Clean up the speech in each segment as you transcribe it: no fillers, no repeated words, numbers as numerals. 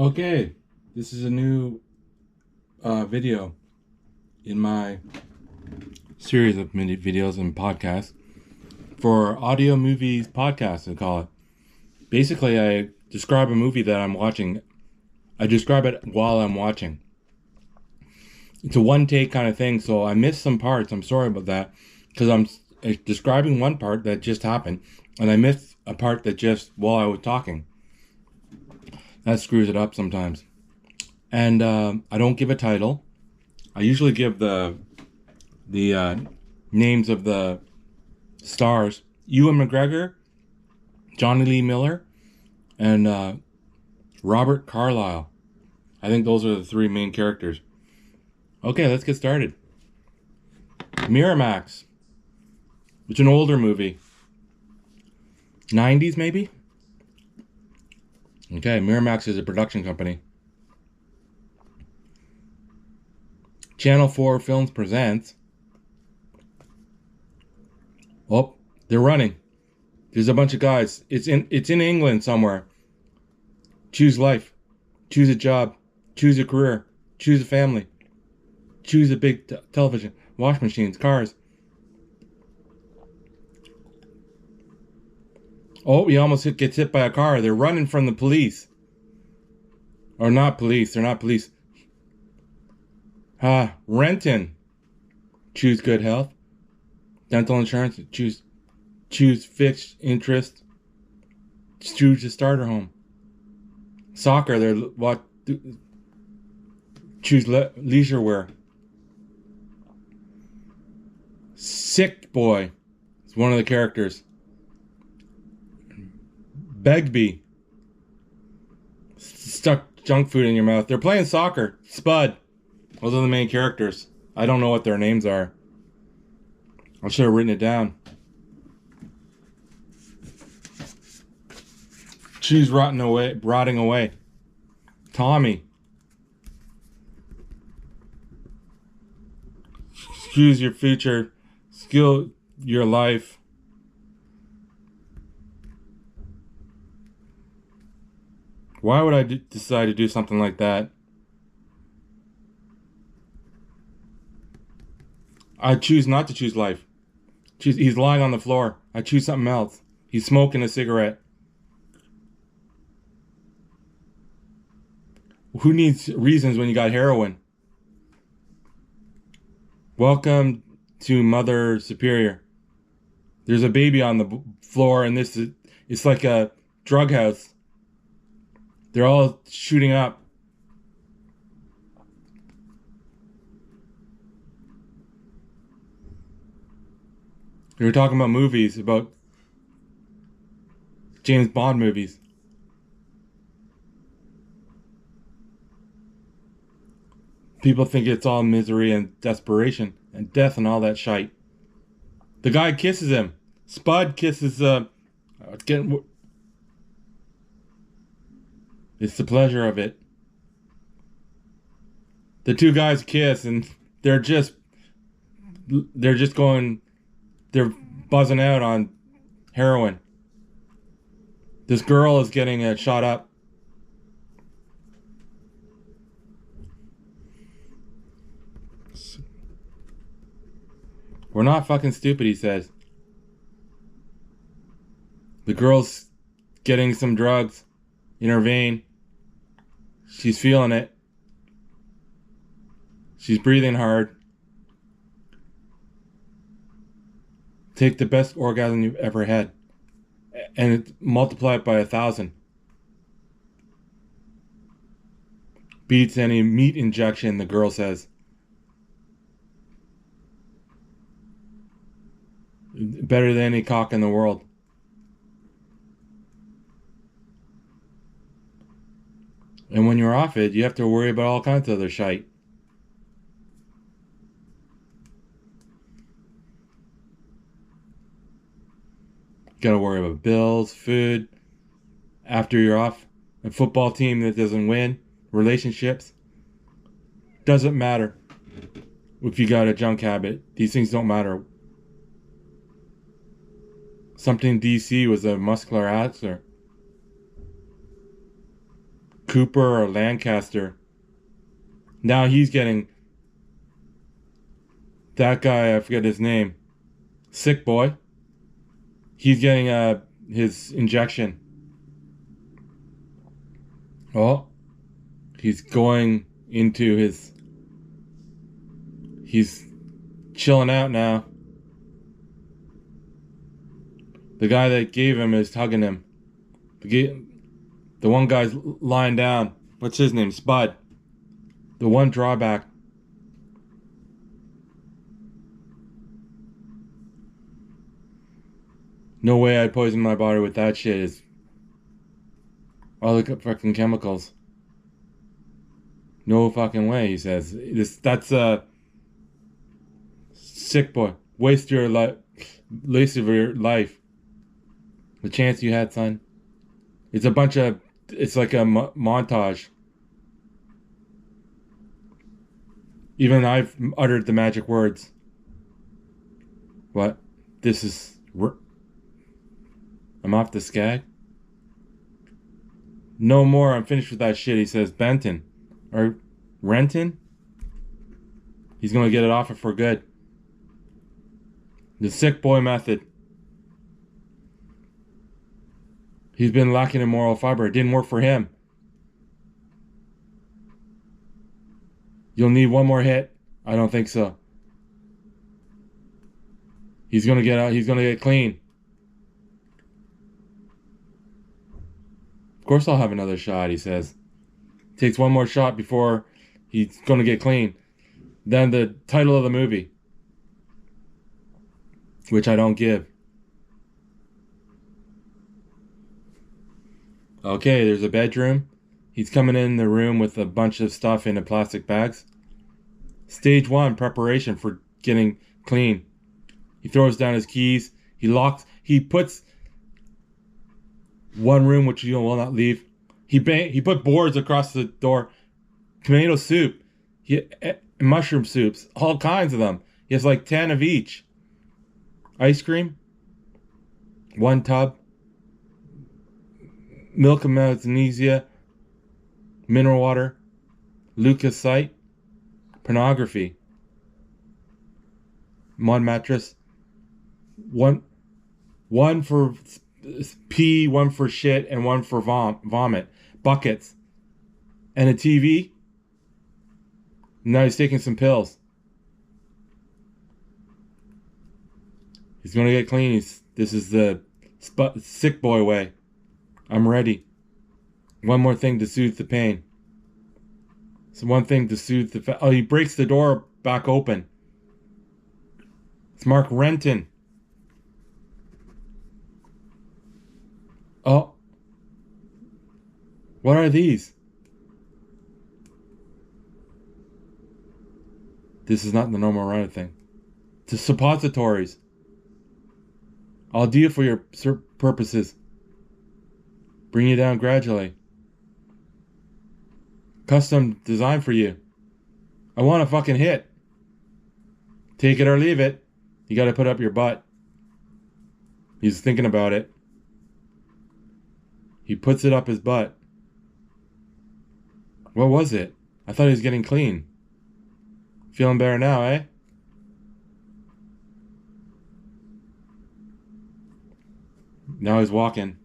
Okay, this is a new video in my series of mini videos and podcasts for audio movies podcast, I call it. Basically, I describe a movie that I'm watching. I describe it while I'm watching. It's a one take kind of thing, so I missed some parts. I'm sorry about that because I'm describing one part that just happened, and I missed a part that just while I was talking. That screws it up sometimes. And I don't give a title. I usually give the names of the stars: Ewan McGregor, Johnny Lee Miller, and Robert Carlyle. I think those are the three main characters. Okay, let's get started. Miramax. It's an older movie. 90s maybe? Okay, Miramax is a production company. Channel 4 Films presents. Oh, they're running. There's a bunch of guys. It's in England somewhere. Choose life. Choose a job. Choose a career. Choose a family. Choose a big television. Wash machines. Cars. Oh, he almost gets hit by a car. They're running from the police. Or not police. They're not police. Renton. Choose good health. Dental insurance. Choose fixed interest. Choose a starter home. Soccer. They're what? Choose leisure wear. Sick boy. It's one of the characters. Begbie. Stuck junk food in your mouth. They're playing soccer. Spud. Those are the main characters. I don't know what their names are. I should have written it down. Choose rotting away. Tommy. Choose your future. Skill your life. Why would I decide to do something like that? I choose not to choose life. He's lying on the floor. I choose something else. He's smoking a cigarette. Who needs reasons when you got heroin? Welcome to Mother Superior. There's a baby on the floor, and it's like a drug house. They're all shooting up. We were talking about movies, about James Bond movies. People think it's all misery and desperation and death and all that shite. The guy kisses him. Spud kisses it's the pleasure of it. The two guys kiss and they're just going, they're buzzing out on heroin. This girl is getting shot up. We're not fucking stupid, he says. The girl's getting some drugs in her vein. She's feeling it. She's breathing hard. Take the best orgasm you've ever had and multiply it by 1,000. Beats any meat injection, the girl says. Better than any cock in the world. And when you're off it, you have to worry about all kinds of other shite. Gotta worry about bills, food, after you're off, a football team that doesn't win, relationships. Doesn't matter if you got a junk habit. These things don't matter. Something DC was a muscular answer. Cooper or Lancaster. Now he's getting that guy, I forget his name, Sick Boy. He's getting his injection. Oh, he's going into his. He's chilling out now. The guy that gave him is hugging him. The one guy's lying down. What's his name? Spud. The one drawback. No way I'd poison my body with that shit. Is all the fucking chemicals. No fucking way, he says. That's a sick boy. Waste of your life. The chance you had, son. It's a bunch of. It's like a montage. Even I've uttered the magic words. What? This is. I'm off the skag. No more. I'm finished with that shit. He says Benton. Or Renton? He's going to get it off it for good. The sick boy method. He's been lacking in moral fiber. It didn't work for him. You'll need one more hit. I don't think so. He's going to get out. He's going to get clean. Of course I'll have another shot, he says. Takes one more shot before he's going to get clean. Then the title of the movie, which I don't give. Okay, there's a bedroom. He's coming in the room with a bunch of stuff in plastic bags. Stage 1, preparation for getting clean. He throws down his keys. He puts one room which you will not leave. He put boards across the door. Tomato soup. Mushroom soups. All kinds of them. He has like 10 of each. Ice cream. 1 tub. Milk of magnesia. Mineral water. Leukocyte. Pornography. Mud mattress. One for pee, one for shit, and one for vomit. Buckets. And a TV. Now he's taking some pills. He's going to get clean. This is the sick boy way. I'm ready. One more thing to soothe the pain. So one thing to soothe the... Oh, he breaks the door back open. It's Mark Renton. Oh. What are these? This is not the normal runner thing. It's suppositories. I'll do it for your purposes. Bring you down gradually. Custom design for you. I want a fucking hit. Take it or leave it. You gotta put up your butt. He's thinking about it. He puts it up his butt. What was it? I thought he was getting clean. Feeling better now, eh? Now he's walking.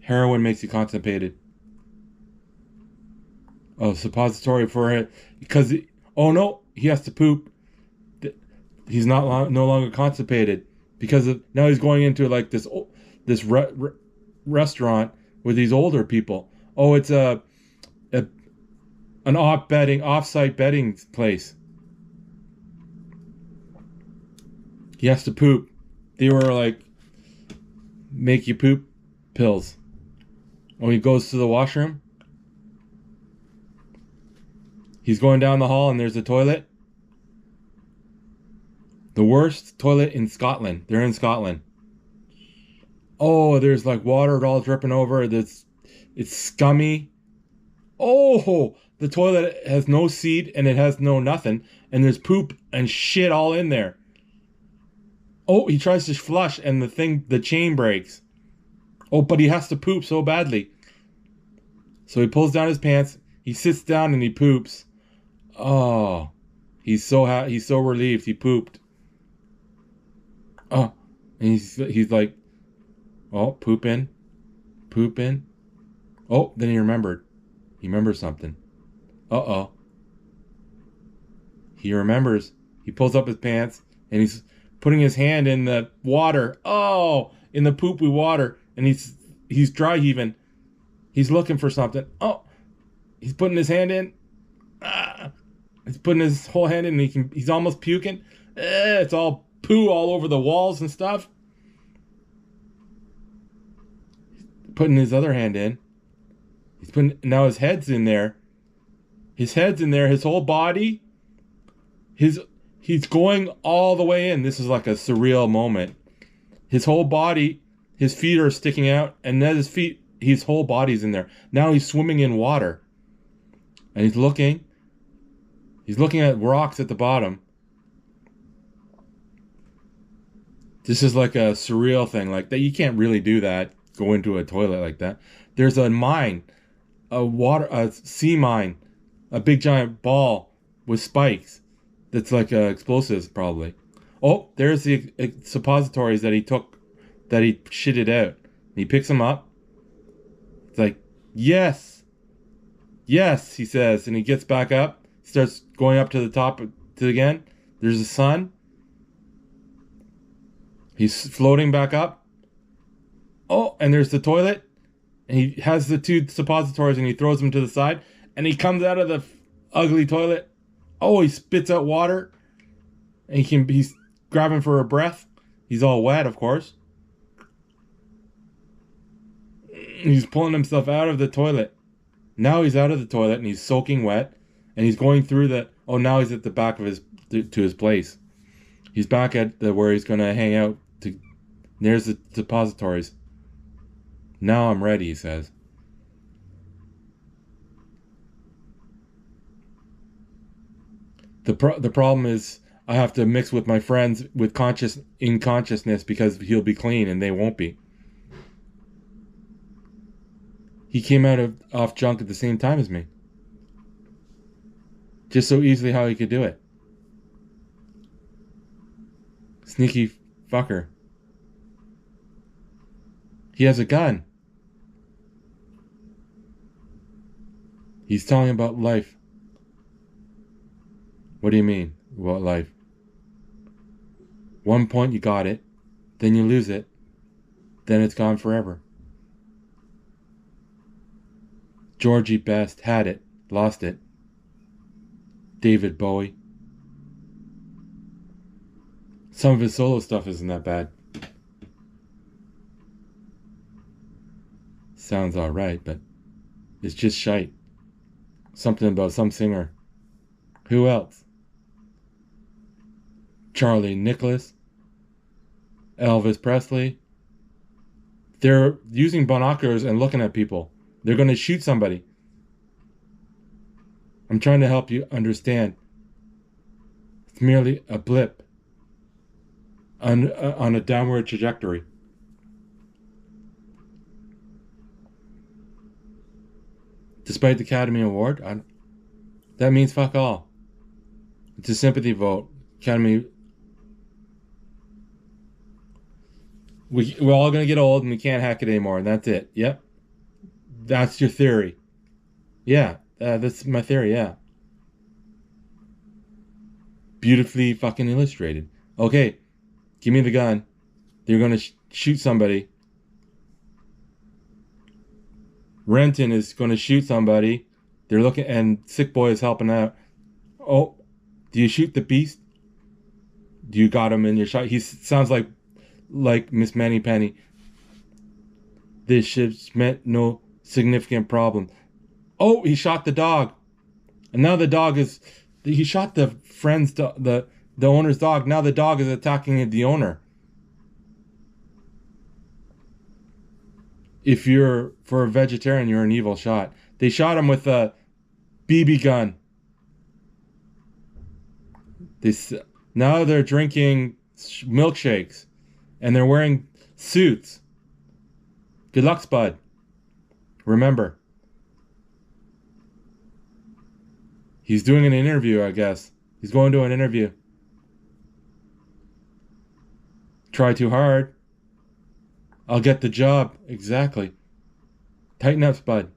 Heroin makes you constipated. Oh, suppository for it. Because, oh no, he has to poop. He's no longer constipated. Because now he's going into like this restaurant with these older people. Oh, it's an off-site betting place. He has to poop. They were like make you poop pills. When he goes to the washroom, he's going down the hall and there's a toilet. The worst toilet in Scotland. They're in Scotland. Oh, there's like water all dripping over. It's scummy. Oh, the toilet has no seat and it has no nothing. And there's poop and shit all in there. Oh, he tries to flush and the chain breaks. Oh, but he has to poop so badly. So he pulls down his pants. He sits down and he poops. Oh, he's so relieved. He pooped. Oh, and he's like, oh, pooping. Oh, then he remembered. He remembers something. Uh-oh. He remembers. He pulls up his pants and he's putting his hand in the water. Oh, in the poopy water. And he's dry heaving. He's looking for something. Oh, he's putting his hand in. He's putting his whole hand in and he's almost puking. It's all poo all over the walls and stuff. Putting his other hand in. Now his head's in there. His head's in there. His whole body. He's going all the way in. This is like a surreal moment. His whole body, his feet are sticking out, and then his whole body's in there. Now he's swimming in water. And he's looking at rocks at the bottom. This is like a surreal thing like that. You can't really do that. Go into a toilet like that. There's a mine, a sea mine, a big giant ball with spikes. That's like explosives probably. Oh, there's the suppositories that he shitted out. He picks them up. It's like, yes, he says, and he gets back up, starts going up to the top again. There's the sun. He's floating back up. Oh, and there's the toilet. And he has the two suppositories and he throws them to the side. And he comes out of the ugly toilet. Oh, he spits out water. And he's grabbing for a breath. He's all wet, of course. He's pulling himself out of the toilet. Now he's out of the toilet and he's soaking wet. And he's going through now he's at the back of his place. He's back at where he's going to hang out. There's the suppositories. Now I'm ready, he says. The problem is I have to mix with my friends in consciousness because he'll be clean and they won't be. He came off junk at the same time as me. Just so easily how he could do it. Sneaky fucker. He has a gun. He's telling about life. What do you mean? What life? One point you got it, then you lose it, then it's gone forever. Georgie Best had it, lost it. David Bowie. Some of his solo stuff isn't that bad. Sounds alright, but it's just shite. Something about some singer. Who else? Charlie Nicholas. Elvis Presley. They're using binoculars and looking at people. They're going to shoot somebody. I'm trying to help you understand. It's merely a blip on a downward trajectory. Despite the Academy Award, that means fuck all. It's a sympathy vote. Academy. We're all going to get old and we can't hack it anymore, and that's it. Yep. That's your theory. Yeah, that's my theory, yeah. Beautifully fucking illustrated. Okay, give me the gun. They're going to shoot somebody. Renton is going to shoot somebody. They're looking, and Sick Boy is helping out. Oh, do you shoot the beast? Do you got him in your shot? He sounds like Miss Mannypenny. This ship's meant no significant problem. Oh, he shot the dog. And now the dog he shot the friend's the owner's dog. Now the dog is attacking the owner. If you're for a vegetarian, you're an evil shot. They shot him with a BB gun. Now they're drinking milkshakes and they're wearing suits. Good luck, Spud. Remember, He's doing an interview, I guess. He's going to an interview. Try too hard. I'll get the job. Exactly. Tighten up, Spud.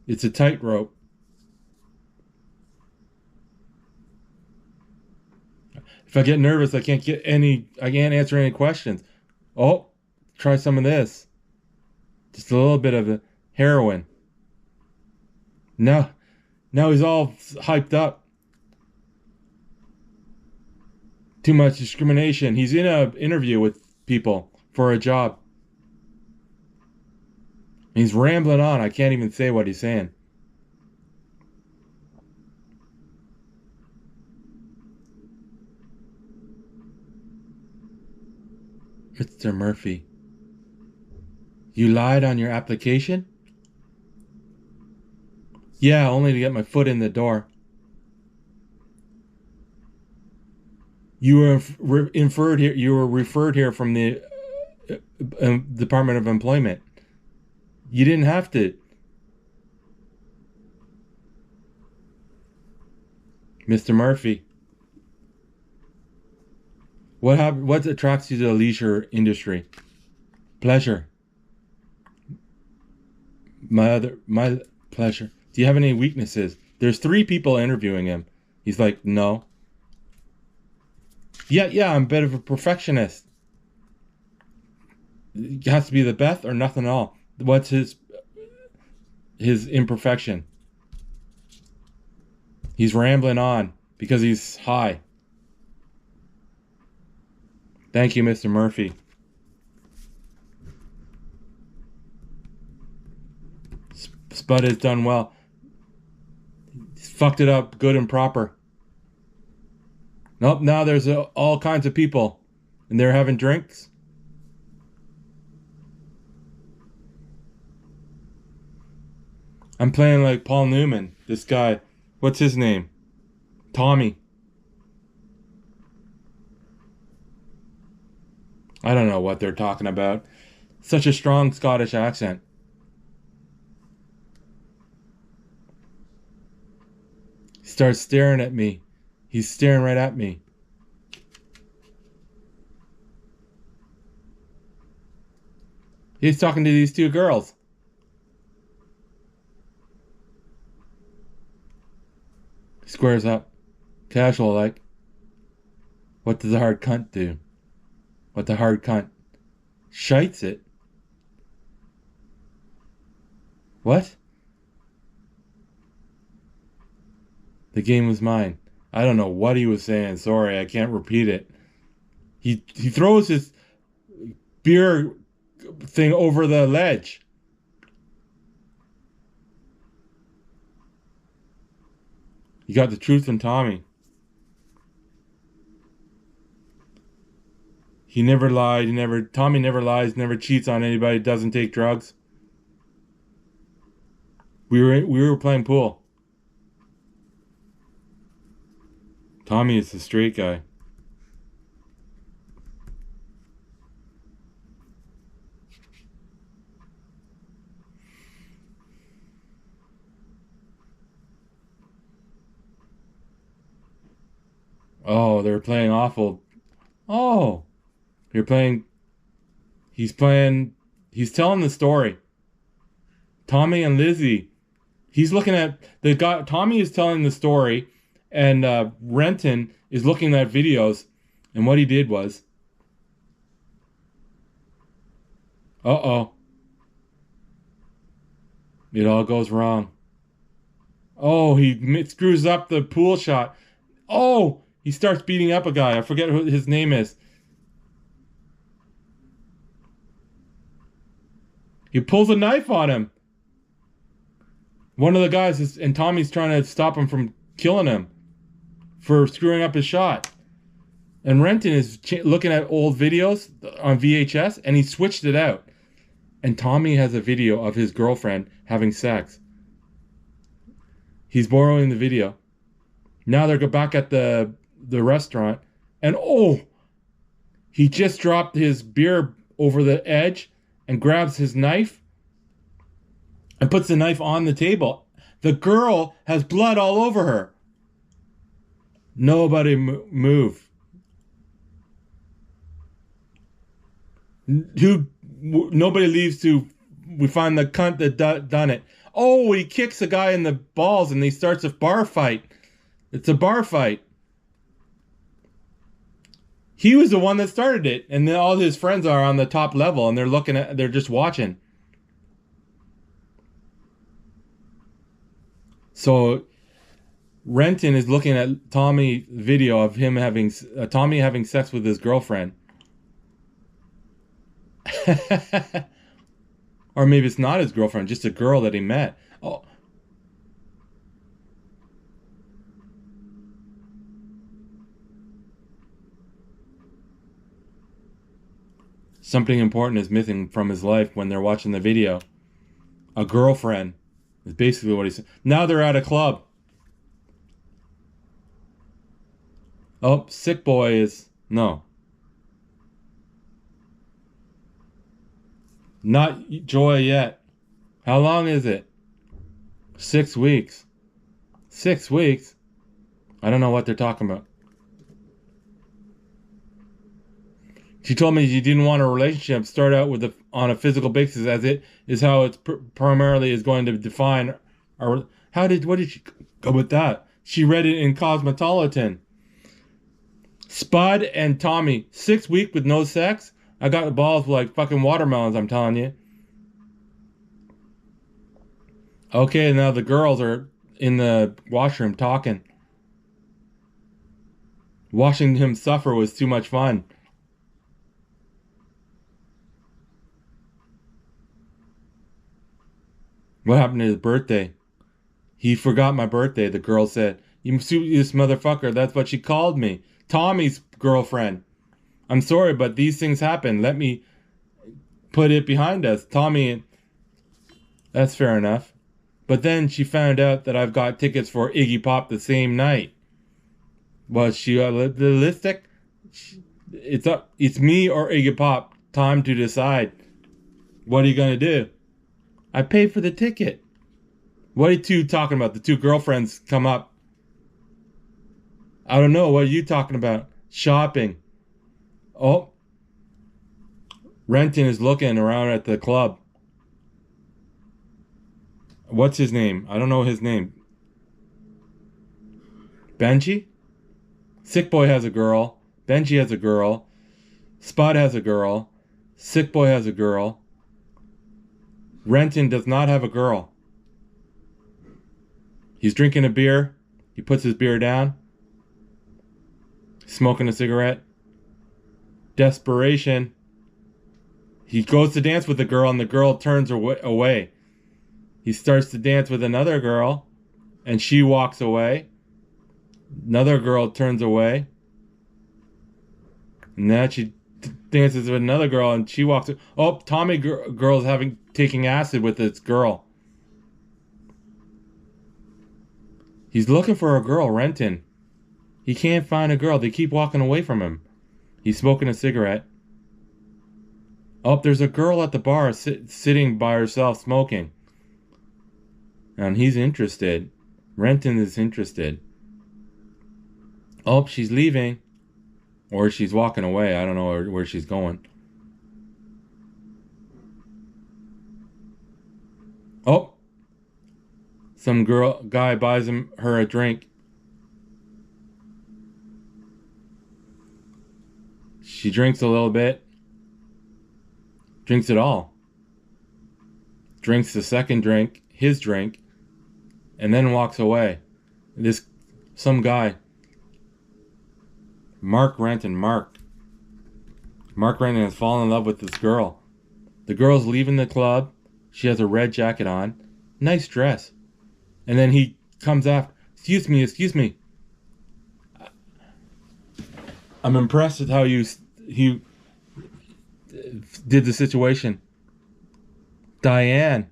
It's a tightrope. If I get nervous, I can't answer any questions. Oh, try some of this. Just a little bit of a heroin. Now he's all hyped up. Too much discrimination. He's in an interview with people for a job. He's rambling on. I can't even say what he's saying. Mr. Murphy, you lied on your application? Yeah, only to get my foot in the door. You were referred here from the Department of Employment. You didn't have to. Mr. Murphy, what attracts you to the leisure industry? Pleasure. My pleasure. Do you have any weaknesses? There's 3 people interviewing him. He's like, no. Yeah, I'm a bit of a perfectionist. It has to be the best or nothing at all. What's his imperfection? He's rambling on because he's high. Thank you, Mr. Murphy. Spud has done well. He's fucked it up good and proper. Nope, now there's all kinds of people. And they're having drinks. I'm playing like Paul Newman. This guy. What's his name? Tommy. I don't know what they're talking about. Such a strong Scottish accent. He starts staring at me. He's staring right at me. He's talking to these 2 girls. Squares up. Casual like. What does a hard cunt do? What the hard cunt? Shites it. What? The game was mine. I don't know what he was saying. Sorry, I can't repeat it. He throws his beer thing over the ledge. You got the truth from Tommy. He never lied. Tommy never lies, never cheats on anybody, doesn't take drugs. We were playing pool. Tommy is the straight guy. Oh, they're playing awful. Oh, he's telling the story. Tommy and Lizzie. He's looking at the guy. Tommy is telling the story, and Renton is looking at videos. And what he did was, it all goes wrong. Oh, he screws up the pool shot. Oh, he starts beating up a guy. I forget who his name is. He pulls a knife on him. One of the guys and Tommy's trying to stop him from killing him for screwing up his shot. And Renton is looking at old videos on VHS, and he switched it out. And Tommy has a video of his girlfriend having sex. He's borrowing the video. Now they're back at the restaurant, and he just dropped his beer over the edge and grabs his knife and puts the knife on the table. The girl has blood all over her. Nobody move. Who? Nobody leaves to. We find the cunt that done it. Oh, he kicks a guy in the balls and he starts a bar fight. It's a bar fight. He was the one that started it, and then all his friends are on the top level and they're just watching. So Renton is looking at Tommy video of him having Tommy having sex with his girlfriend. Or maybe it's not his girlfriend, just a girl that he met. Oh, something important is missing from his life when they're watching the video. A girlfriend is basically what he said. Now they're at a club. Oh, sick boy is no, not Joy yet. How long is it? 6 weeks. 6 weeks. I don't know what they're talking about. She told me she didn't want a relationship start out with on a physical basis, as it is how it's primarily is going to define our. What did she go with that? She read it in Cosmopolitan. Spud and Tommy, 6 weeks with no sex. I got the balls like fucking watermelons. I'm telling you. Okay, now the girls are in the washroom talking. Watching him suffer was too much fun. What happened to his birthday? He forgot my birthday, the girl said. You this motherfucker, that's what she called me. Tommy's girlfriend. I'm sorry, but these things happen. Let me put it behind us. Tommy, that's fair enough. But then she found out that I've got tickets for Iggy Pop the same night. Was she realistic? It's up. It's me or Iggy Pop. Time to decide. What are you gonna do? I paid for the ticket. What are you two talking about? The two girlfriends come up. I don't know. What are you talking about? Shopping. Oh. Renton is looking around at the club. What's his name? I don't know his name. Benji? Sick Boy has a girl. Benji has a girl. Spud has a girl. Sick Boy has a girl. Renton does not have a girl. He's drinking a beer. He puts his beer down. Smoking a cigarette. Desperation. He goes to dance with the girl and the girl turns away. He starts to dance with another girl and she walks away. Another girl turns away. And now she dances with another girl and she walks. Oh, Tommy girl's taking acid with this girl. He's looking for a girl, Renton. He can't find a girl. They keep walking away from him. He's smoking a cigarette. Oh, there's a girl at the bar sitting by herself smoking. And he's interested. Renton is interested. Oh, she's leaving. Or she's walking away. I don't know where she's going. Oh. Some guy buys her a drink. She drinks a little bit. Drinks it all. Drinks the second drink, his drink, and then walks away. Some guy. Mark Renton has fallen in love with this girl. The girl's leaving the club. She has a red jacket on. Nice dress. And then he comes after. Excuse me. I'm impressed with how he did the situation. Diane.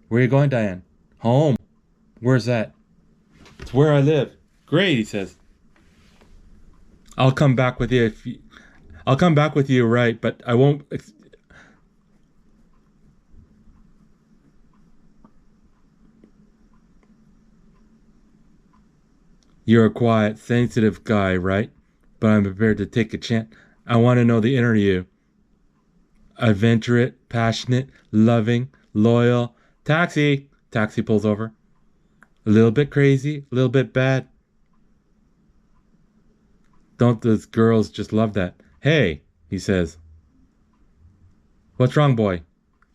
Where are you going, Diane? Home. Where's that? It's where I live. Great, he says. I'll come back with you I'll come back with you, right? But I won't. You're a quiet, sensitive guy, right? But I'm prepared to take a chance. I want to know the inner you. Adventurous, passionate, loving, loyal. Taxi! Taxi pulls over. A little bit crazy, a little bit bad. Don't those girls just love that? Hey, he says. What's wrong, boy?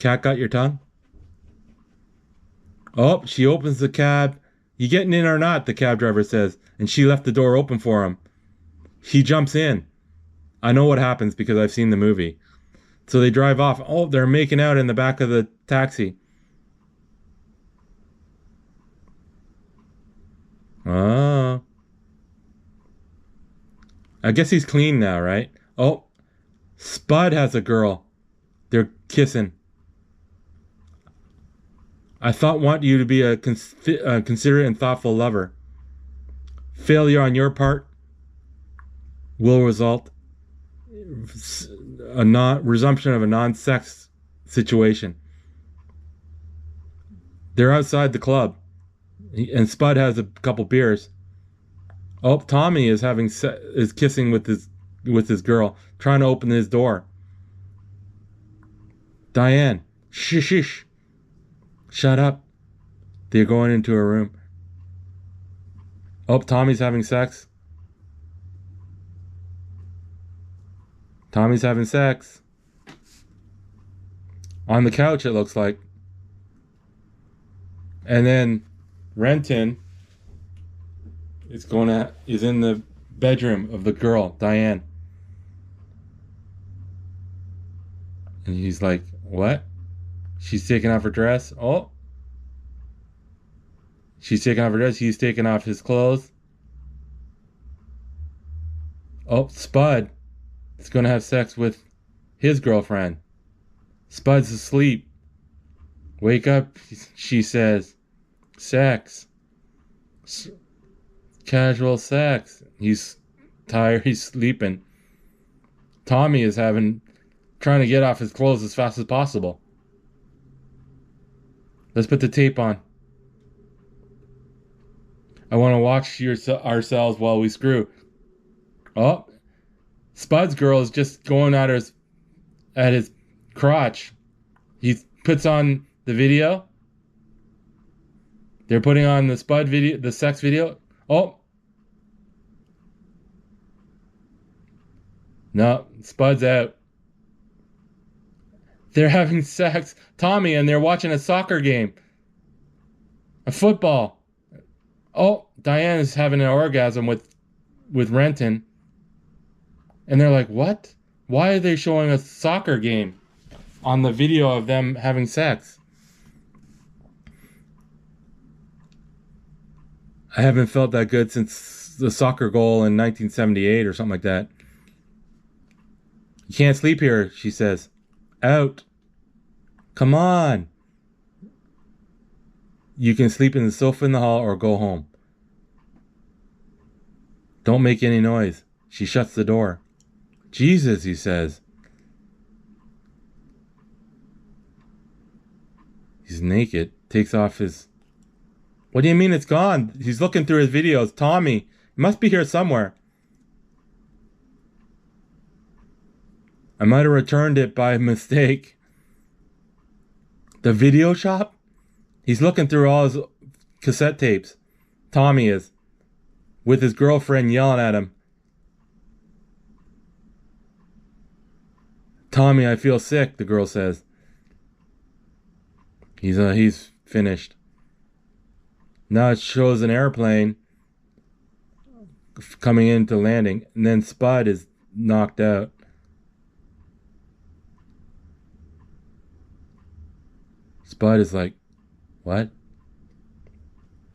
Cat got your tongue? Oh, she opens the cab. You getting in or not? The cab driver says. And she left the door open for him. He jumps in. I know what happens because I've seen the movie. So they drive off. Oh, they're making out in the back of the taxi. Oh. I guess he's clean now, right? Oh, Spud has a girl. They're kissing. I want you to be a considerate and thoughtful lover. Failure on your part will result resumption of a non-sex situation. They're outside the club, and Spud has a couple beers. Oh, Tommy is kissing with his girl, trying to open his door. Diane, shish, shut up. They're going into a room. Oh, Tommy's having sex. Tommy's having sex. On the couch, it looks like. And then Renton is in the bedroom of the girl, Diane. And he's like, what? She's taking off her dress. Oh. She's taking off her dress. He's taking off his clothes. Oh, Spud is going to have sex with his girlfriend. Spud's asleep. Wake up, she says. Sex. Casual sex. He's tired. He's sleeping. Tommy is trying to get off his clothes as fast as possible. Let's put the tape on. I want to watch ourselves while we screw. Oh, Spud's girl is just going at his crotch. He puts on the video. They're putting on the Spud video, the sex video. Oh. No, Spud's out. They're having sex, Tommy, and they're watching a soccer game. A football. Oh, Diane is having an orgasm with Renton. And they're like, what? Why are they showing a soccer game on the video of them having sex? I haven't felt that good since the soccer goal in 1978 or something like that. You can't sleep here, she says. Out. Come on. You can sleep in the sofa in the hall or go home. Don't make any noise. She shuts the door. Jesus, he says. He's naked. Takes off his... What do you mean it's gone? He's looking through his videos. Tommy, it must be here somewhere. I might have returned it by mistake. The video shop? He's looking through all his cassette tapes. Tommy is. With his girlfriend yelling at him. Tommy, I feel sick, the girl says. He's finished. Now it shows an airplane coming into landing, and then Spud is knocked out. Spud is like, what?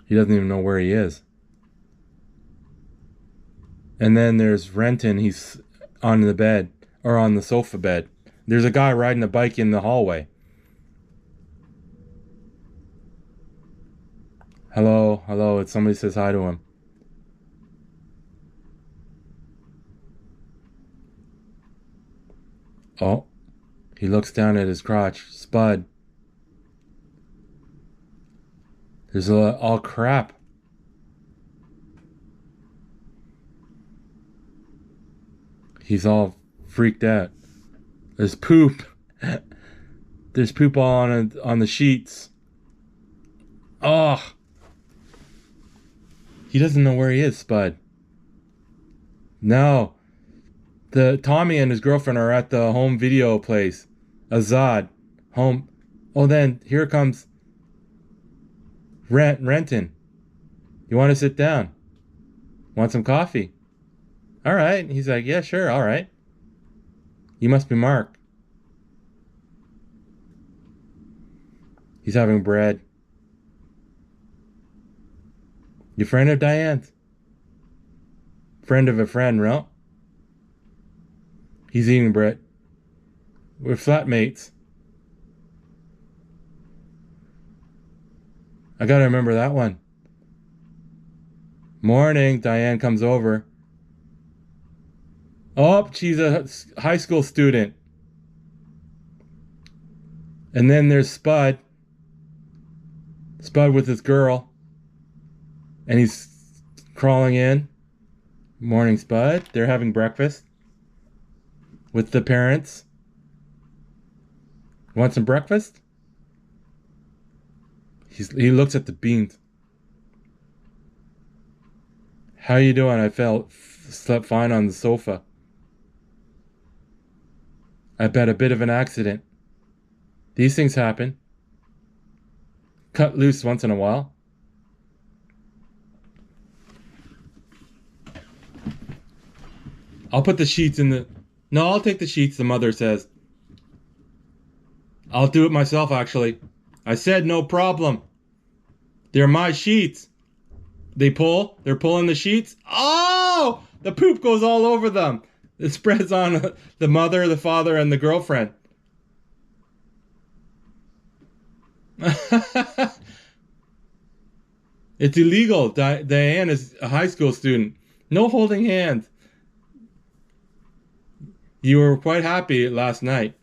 He doesn't even know where he is. And then there's Renton. He's on the bed, or on the sofa bed. There's a guy riding a bike in the hallway. Hello, hello. Somebody says hi to him. Oh, he looks down at his crotch. Spud. There's all crap. He's all freaked out. There's poop. There's poop all on the sheets. Oh. He doesn't know where he is, Spud. No. Tommy and his girlfriend are at the home video place. Azad. Home. Oh, then here comes Renton. You want to sit down? Want some coffee? All right. He's like, yeah, sure. All right. You must be Mark. He's having bread. You friend of Diane's? Friend of a friend, right? He's eating bread. We're flatmates. I gotta remember that one. Morning, Diane comes over. Oh, she's a high school student. And then there's Spud. Spud with his girl. And he's crawling in. Morning, Spud. They're having breakfast with the parents. Want some breakfast? He looks at the beans. How you doing? I slept fine on the sofa. I've had a bit of an accident. These things happen. Cut loose once in a while. I'll put the sheets in the... No, I'll take the sheets, the mother says. I'll do it myself, actually. I said no problem. They're my sheets. They're pulling the sheets. Oh! The poop goes all over them. It spreads on the mother, the father, and the girlfriend. It's illegal. Diane is a high school student. No holding hands. You were quite happy last night.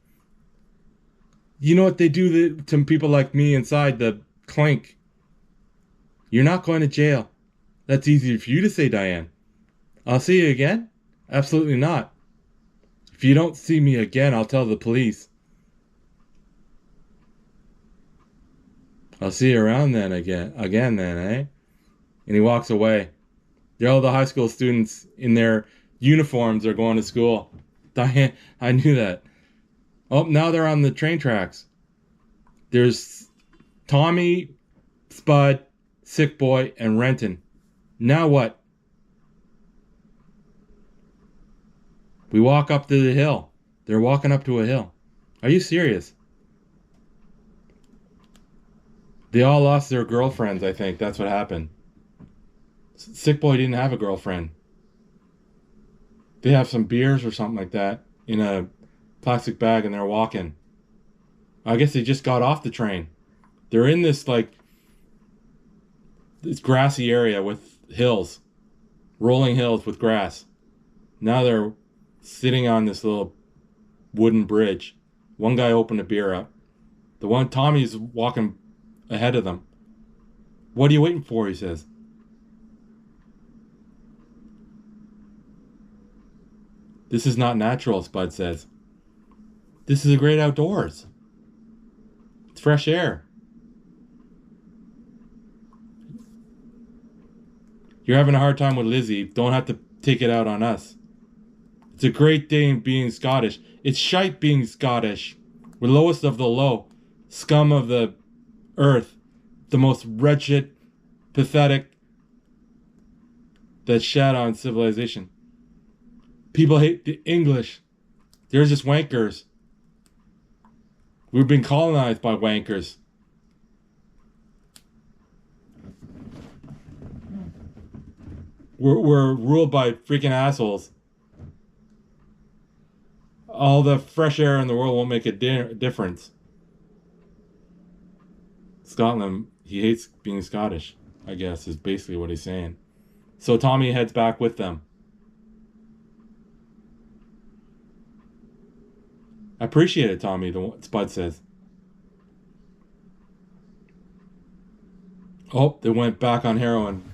You know what they do to people like me inside the clink? You're not going to jail. That's easy for you to say, Diane. I'll see you again? Absolutely not. If you don't see me again, I'll tell the police. I'll see you around then again then, eh? And he walks away. All the high school students in their uniforms are going to school. Diane, I knew that. Oh, now they're on the train tracks. There's Tommy, Spud, Sick Boy, and Renton. Now what? We walk up to the hill. They're walking up to a hill. Are you serious? They all lost their girlfriends, I think. That's what happened. Sick Boy didn't have a girlfriend. They have some beers or something like that in a plastic bag and they're walking. I guess they just got off the train. They're in this grassy area with hills. Rolling hills with grass. Now they're sitting on this little wooden bridge. One guy opened a beer up. Tommy's walking ahead of them. What are you waiting for? He says. This is not natural, Spud says. This is a great outdoors. It's fresh air. You're having a hard time with Lizzie. Don't have to take it out on us. It's a great day being Scottish. It's shite being Scottish. We're lowest of the low. Scum of the earth. The most wretched, pathetic that shat on civilization. People hate the English. They're just wankers. We've been colonized by wankers. We're ruled by freaking assholes. All the fresh air in the world won't make a difference. Scotland, he hates being Scottish, I guess, is basically what he's saying. So Tommy heads back with them. I appreciate it, Tommy, Spud says. Oh, they went back on heroin.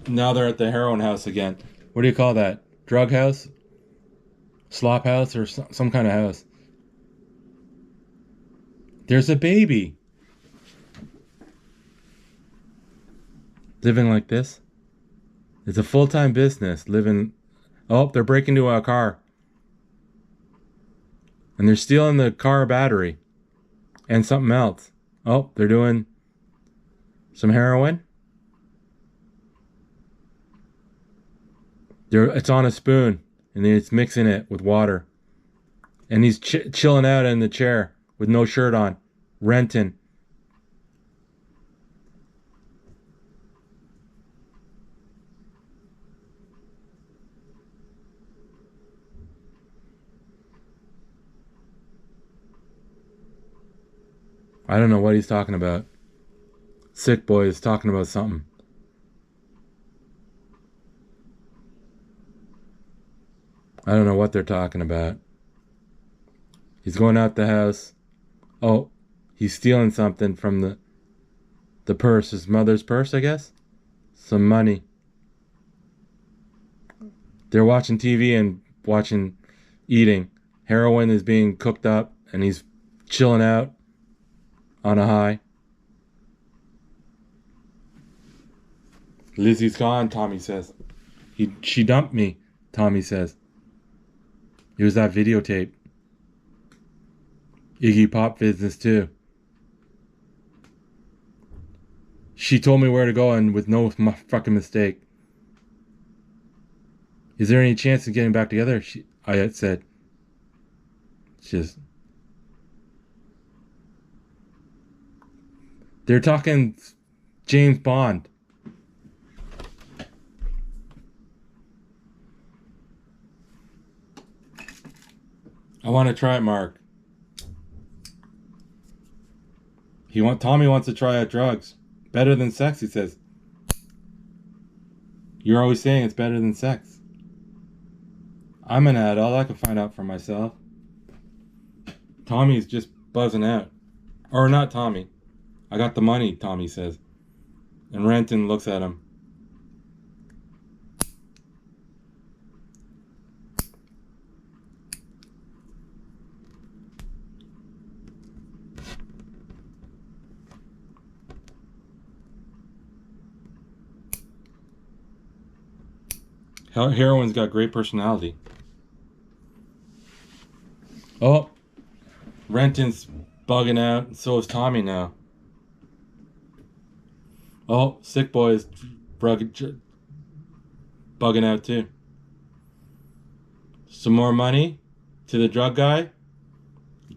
Now they're at the heroin house again. What do you call that? Drug house? slop house or some kind of house. There's a baby living like this. It's a full-time business living. Oh, they're breaking into a car. And they're stealing the car battery and something else. Oh, they're doing some heroin. It's on a spoon, and it's mixing it with water. And he's chilling out in the chair with no shirt on, renting. I don't know what he's talking about. Sick boy is talking about something. I don't know what they're talking about. He's going out the house. Oh, he's stealing something from the purse, his mother's purse, I guess. Some money. They're watching TV and eating. Heroin is being cooked up, and he's chilling out on a high. Lizzie's gone, Tommy says. She dumped me, Tommy says. It was that videotape. Iggy Pop business too. She told me where to go and with no fucking mistake. Is there any chance of getting back together? I had said. They're talking James Bond. I want to try it, Mark. Tommy wants to try out drugs. Better than sex, he says. You're always saying it's better than sex. I'm an adult. I can find out for myself. Tommy's just buzzing out. Or not Tommy. I got the money, Tommy says. And Renton looks at him. Heroin's got great personality. Oh, Renton's bugging out, and so is Tommy now. Oh, sick boy is bugging out too. Some more money to the drug guy.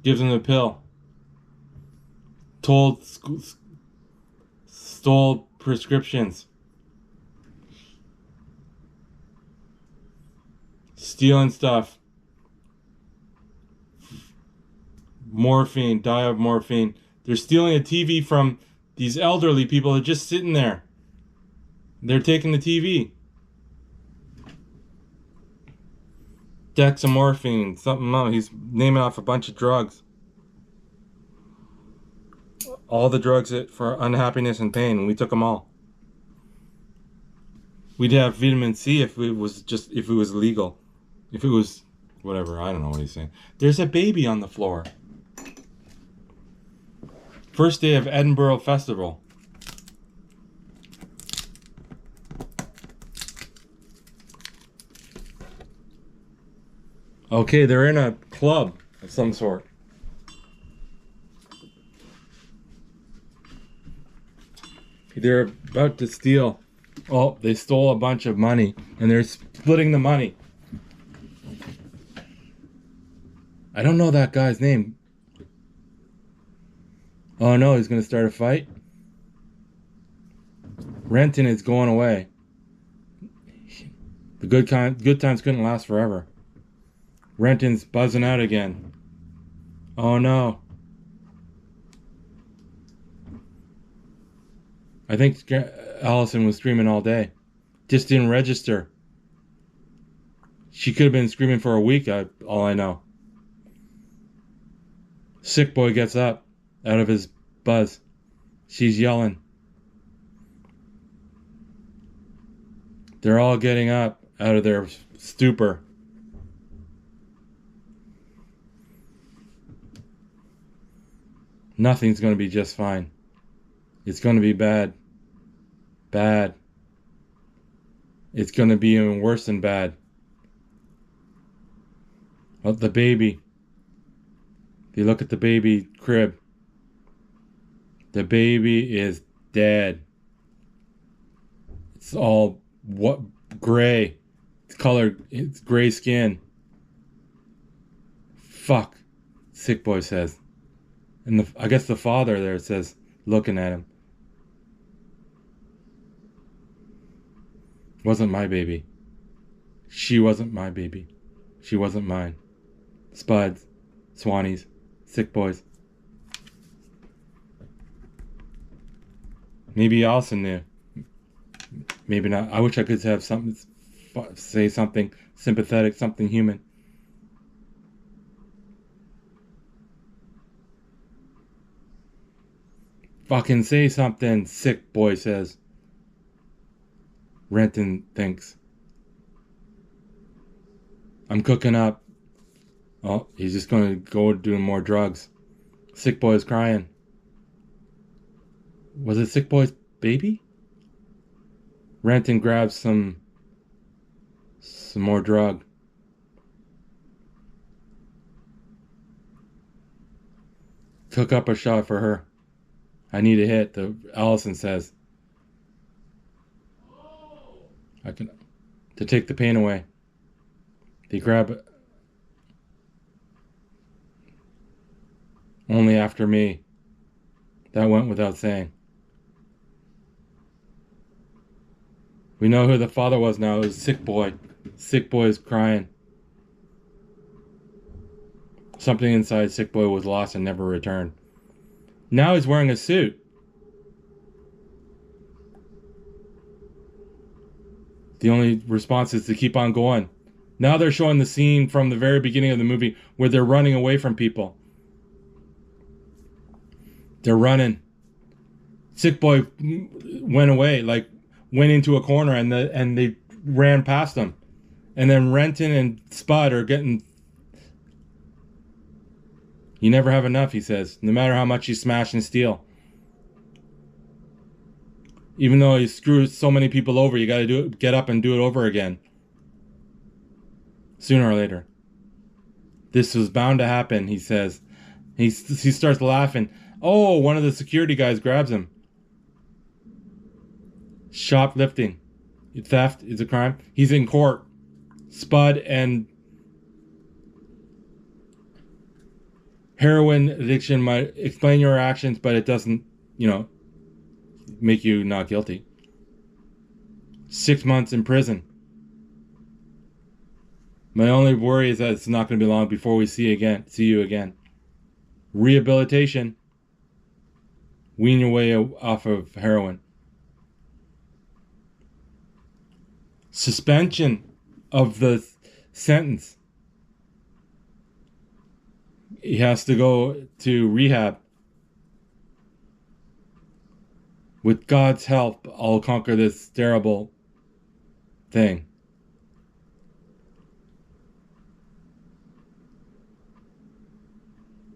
Gives him the pill. Stole prescriptions. Stealing stuff. Morphine, die of morphine. They're stealing a TV from these elderly people that are just sitting there. They're taking the TV. Dexamorphine, something else. He's naming off a bunch of drugs. All the drugs for unhappiness and pain. We took them all. We'd have vitamin C if it was legal. If it was whatever, I don't know what he's saying. There's a baby on the floor. First day of Edinburgh Festival. Okay, they're in a club of some sort. They're about to steal. Oh, they stole a bunch of money, and they're splitting the money. I don't know that guy's name. Oh no, he's gonna start a fight. Renton is going away. The good times couldn't last forever. Renton's buzzing out again. Oh no. I think Allison was screaming all day. Just didn't register. She could have been screaming for a week, all I know. Sick boy gets up out of his buzz. She's yelling. They're all getting up out of their stupor. Nothing's going to be just fine. It's going to be bad. Bad. It's going to be even worse than bad. Oh, the baby. If you look at the baby crib, the baby is dead. It's all gray. It's colored. It's gray skin. Fuck, Sick Boy says. And I guess the father there says, looking at him, wasn't my baby. She wasn't my baby. She wasn't mine. Spuds, Swannies, Sick Boys. Maybe Allison knew. Maybe not. I wish I could have something, say something sympathetic, something human. Fucking say something, Sick Boy says. Renton thinks. I'm cooking up. Oh, he's just going to go doing more drugs. Sick Boy is crying. Was it Sick Boy's baby? Renton grabs some more drug. Cook up a shot for her. I need a hit, Allison says. To take the pain away. They grab it. Only after me. That went without saying. We know who the father was now. It was Sick Boy. Sick Boy is crying. Something inside Sick Boy was lost and never returned. Now he's wearing a suit. The only response is to keep on going. Now they're showing the scene from the very beginning of the movie where they're running away from people. They're running. Sick Boy went away, went into a corner, and they ran past him. And then Renton and Spud are getting... You never have enough, he says, no matter how much you smash and steal. Even though you screw so many people over, you gotta get up and do it over again. Sooner or later. This was bound to happen, he says. He starts laughing. Oh, one of the security guys grabs him. Shoplifting. Theft is a crime. He's in court. Spud and heroin addiction might explain your actions, but it doesn't, make you not guilty. 6 months in prison. My only worry is that it's not going to be long before we see you again. Rehabilitation. Wean your way off of heroin. Suspension of the sentence. He has to go to rehab. With God's help, I'll conquer this terrible thing.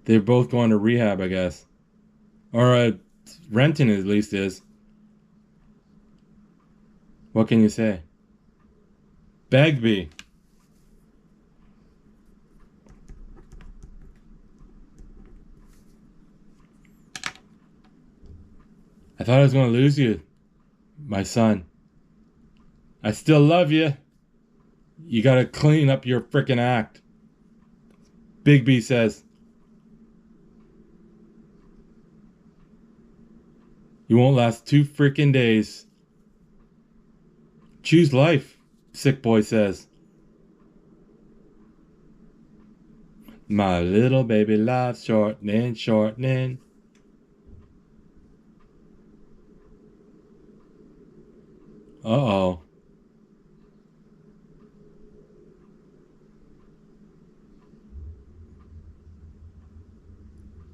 They're both going to rehab, I guess. Or Renton at least is. What can you say? Bagby. I thought I was going to lose you, my son. I still love you. You got to clean up your frickin' act. Bigby says. You won't last 2 frickin' days. Choose life, Sick Boy says. My little baby life's shortening, shortening. Uh-oh.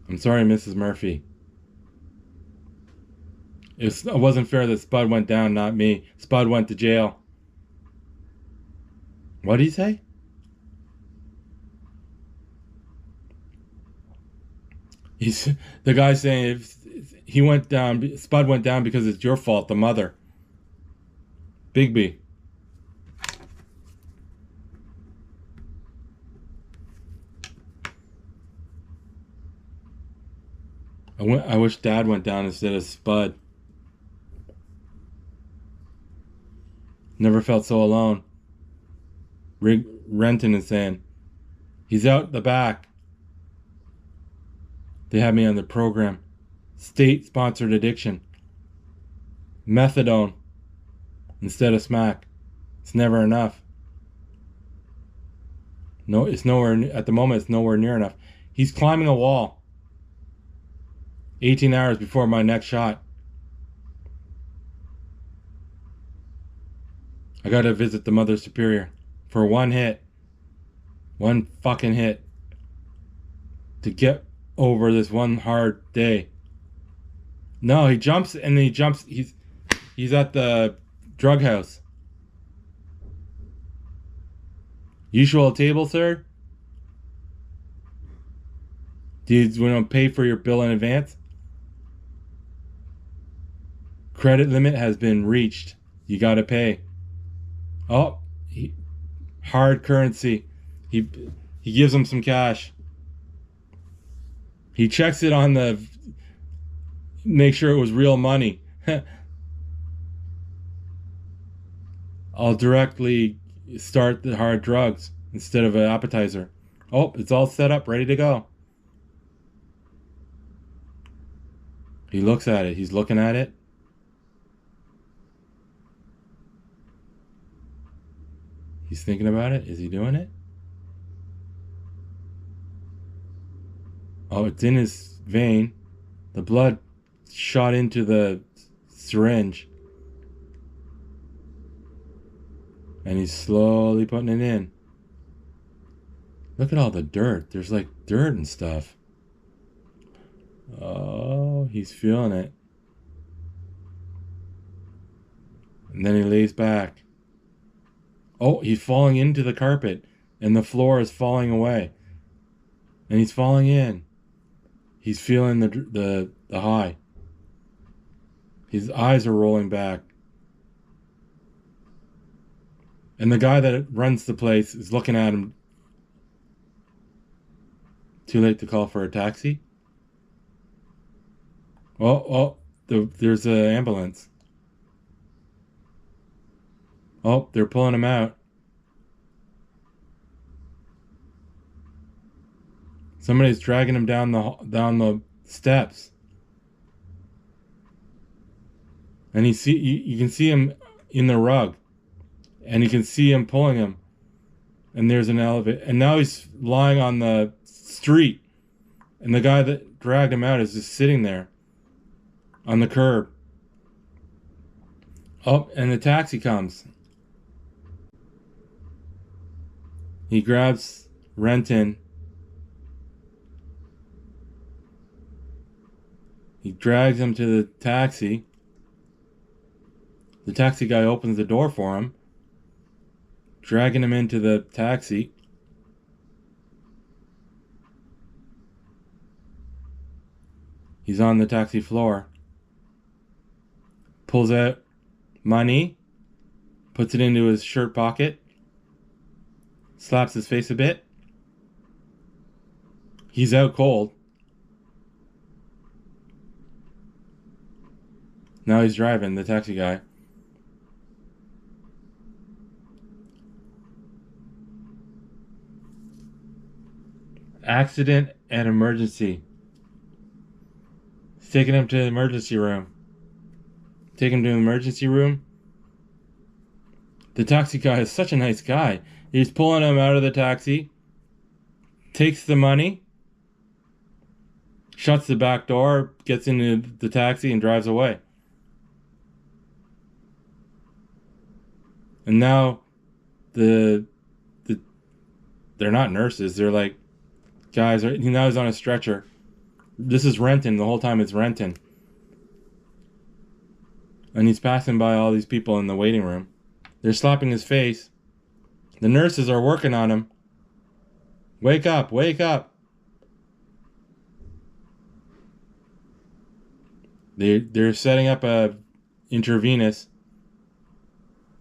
I'm sorry, Mrs. Murphy. It wasn't fair that Spud went down, not me. Spud went to jail. What did he say? He's the guy saying if he went down, Spud went down because it's your fault, the mother. Bigby. I wish Dad went down instead of Spud. Never felt so alone. Renton is saying, he's out the back. They have me on the program. State-sponsored addiction. Methadone instead of smack. It's never enough. No, it's nowhere, at the moment, it's nowhere near enough. He's climbing a wall. 18 hours before my next shot. I gotta visit the Mother Superior for one hit. One fucking hit. To get over this one hard day. No, he jumps and then he jumps. He's at the drug house. Usual table, sir? Do you want to pay for your bill in advance? Credit limit has been reached. You gotta pay. Oh, hard currency. He gives him some cash. He checks it on the... Make sure it was real money. I'll directly start the hard drugs instead of an appetizer. Oh, it's all set up, ready to go. He looks at it. He's looking at it. He's thinking about it. Is he doing it? Oh, it's in his vein. The blood shot into the syringe. And he's slowly putting it in. Look at all the dirt. There's like dirt and stuff. Oh, he's feeling it. And then he lays back. Oh, he's falling into the carpet. And the floor is falling away. And he's falling in. He's feeling the high. His eyes are rolling back. And the guy that runs the place is looking at him. Too late to call for a taxi? There's an ambulance. Oh, they're pulling him out. Somebody's dragging him down the steps. And you can see him in the rug. And you can see him pulling him. And there's an elevator. And now he's lying on the street. And the guy that dragged him out is just sitting there on the curb. Oh, and the taxi comes. He grabs Renton. He drags him to the taxi. The taxi guy opens the door for him, dragging him into the taxi. He's on the taxi floor. Pulls out money, puts it into his shirt pocket, slaps his face a bit. He's out cold. Now he's driving, the taxi guy. Accident and emergency. He's taking him to the emergency room. Take him to the emergency room. The taxi guy is such a nice guy. He's pulling him out of the taxi. Takes the money. Shuts the back door. Gets into the taxi and drives away. And now they're not nurses. They're like guys. Now he's on a stretcher. This is Renton. The whole time it's Renton. And he's passing by all these people in the waiting room. They're slapping his face. The nurses are working on him. Wake up, wake up. They're setting up a intravenous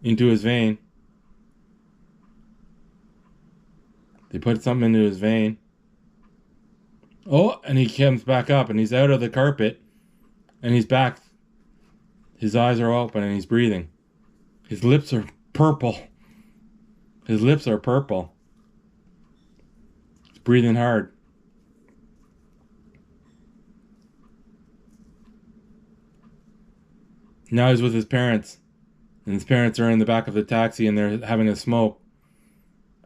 into his vein. They put something into his vein. Oh, and he comes back up and he's out of the carpet and he's back. His eyes are open and he's breathing. His lips are purple. His lips are purple. He's breathing hard. Now he's with his parents. And his parents are in the back of the taxi and they're having a smoke.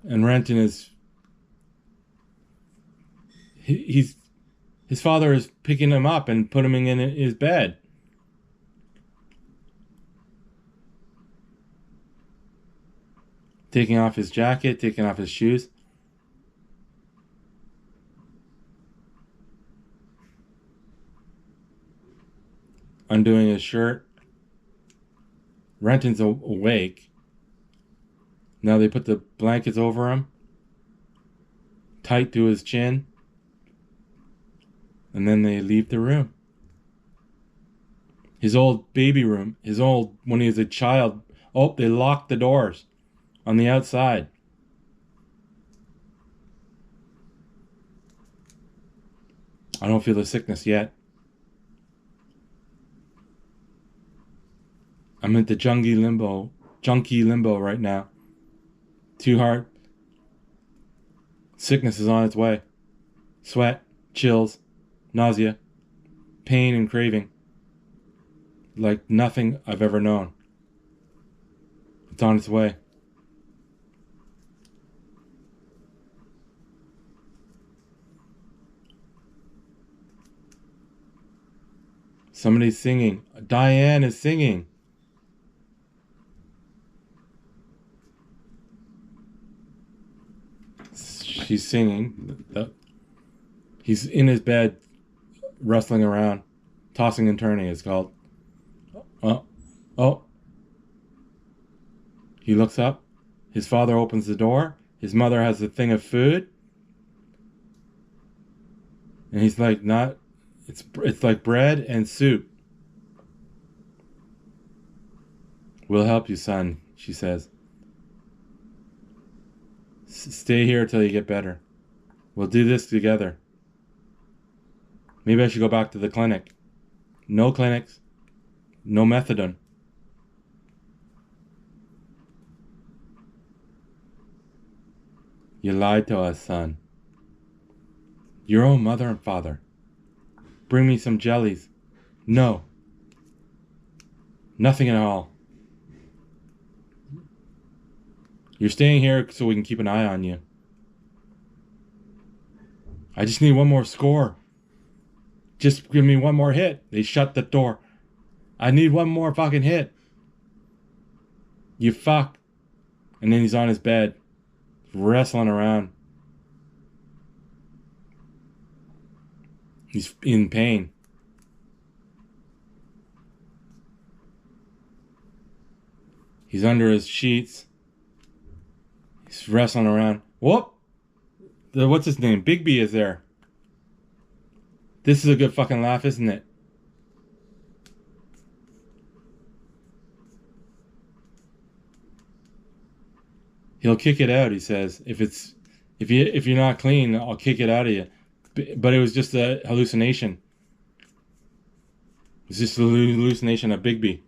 And Renton is... His father is picking him up and putting him in his bed. Taking off his jacket, taking off his shoes. Undoing his shirt. Renton's awake. Now they put the blankets over him. Tight to his chin. And then they leave the room. His old baby room. When he was a child. Oh, they locked the doors on the outside. I don't feel the sickness yet. I'm at the junkie limbo right now. Too hard. Sickness is on its way. Sweat, chills, nausea, pain and craving. Like nothing I've ever known. It's on its way. Somebody's singing. Diane is singing. She's singing. He's in his bed, wrestling around. Tossing and turning, it's called. Oh. He looks up. His father opens the door. His mother has a thing of food. And he's like, it's like bread and soup. We'll help you, son, she says. Stay here till you get better. We'll do this together. Maybe I should go back to the clinic. No clinics. No methadone. You lied to us, son. Your own mother and father. Bring me some jellies. No. Nothing at all. You're staying here so we can keep an eye on you. I just need one more score. Just give me one more hit. They shut the door. I need one more fucking hit. You fuck. And then he's on his bed, wrestling around. He's in pain. He's under his sheets. He's wrestling around. Whoop! What's his name? Bigby is there. This is a good fucking laugh, isn't it? He'll kick it out, he says. If you're not clean, I'll kick it out of you. But it was just a hallucination. It's just a hallucination of Bigby.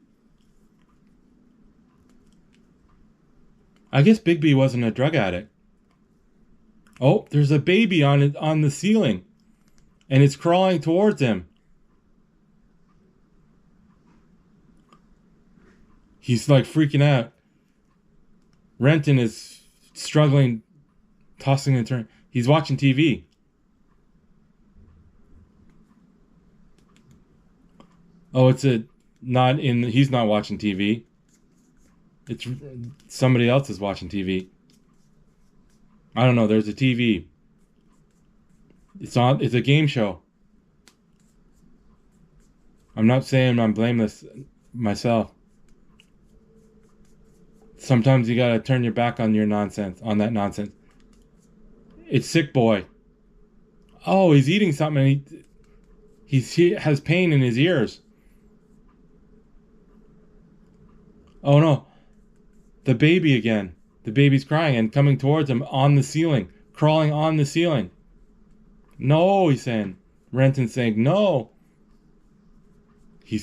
I guess Bigby wasn't a drug addict. Oh, there's a baby on the ceiling. And it's crawling towards him. He's like freaking out. Renton is struggling, tossing and turning. He's watching TV. Oh, he's not watching TV. It's somebody else is watching TV. I don't know, there's a TV. It's a game show. I'm not saying I'm blameless myself. Sometimes you gotta turn your back on that nonsense. It's Sick Boy. Oh, he's eating something and he has pain in his ears. Oh no, the baby again. The baby's crying and coming towards him on the ceiling, crawling on the ceiling. No, he's saying. Renton's saying no. He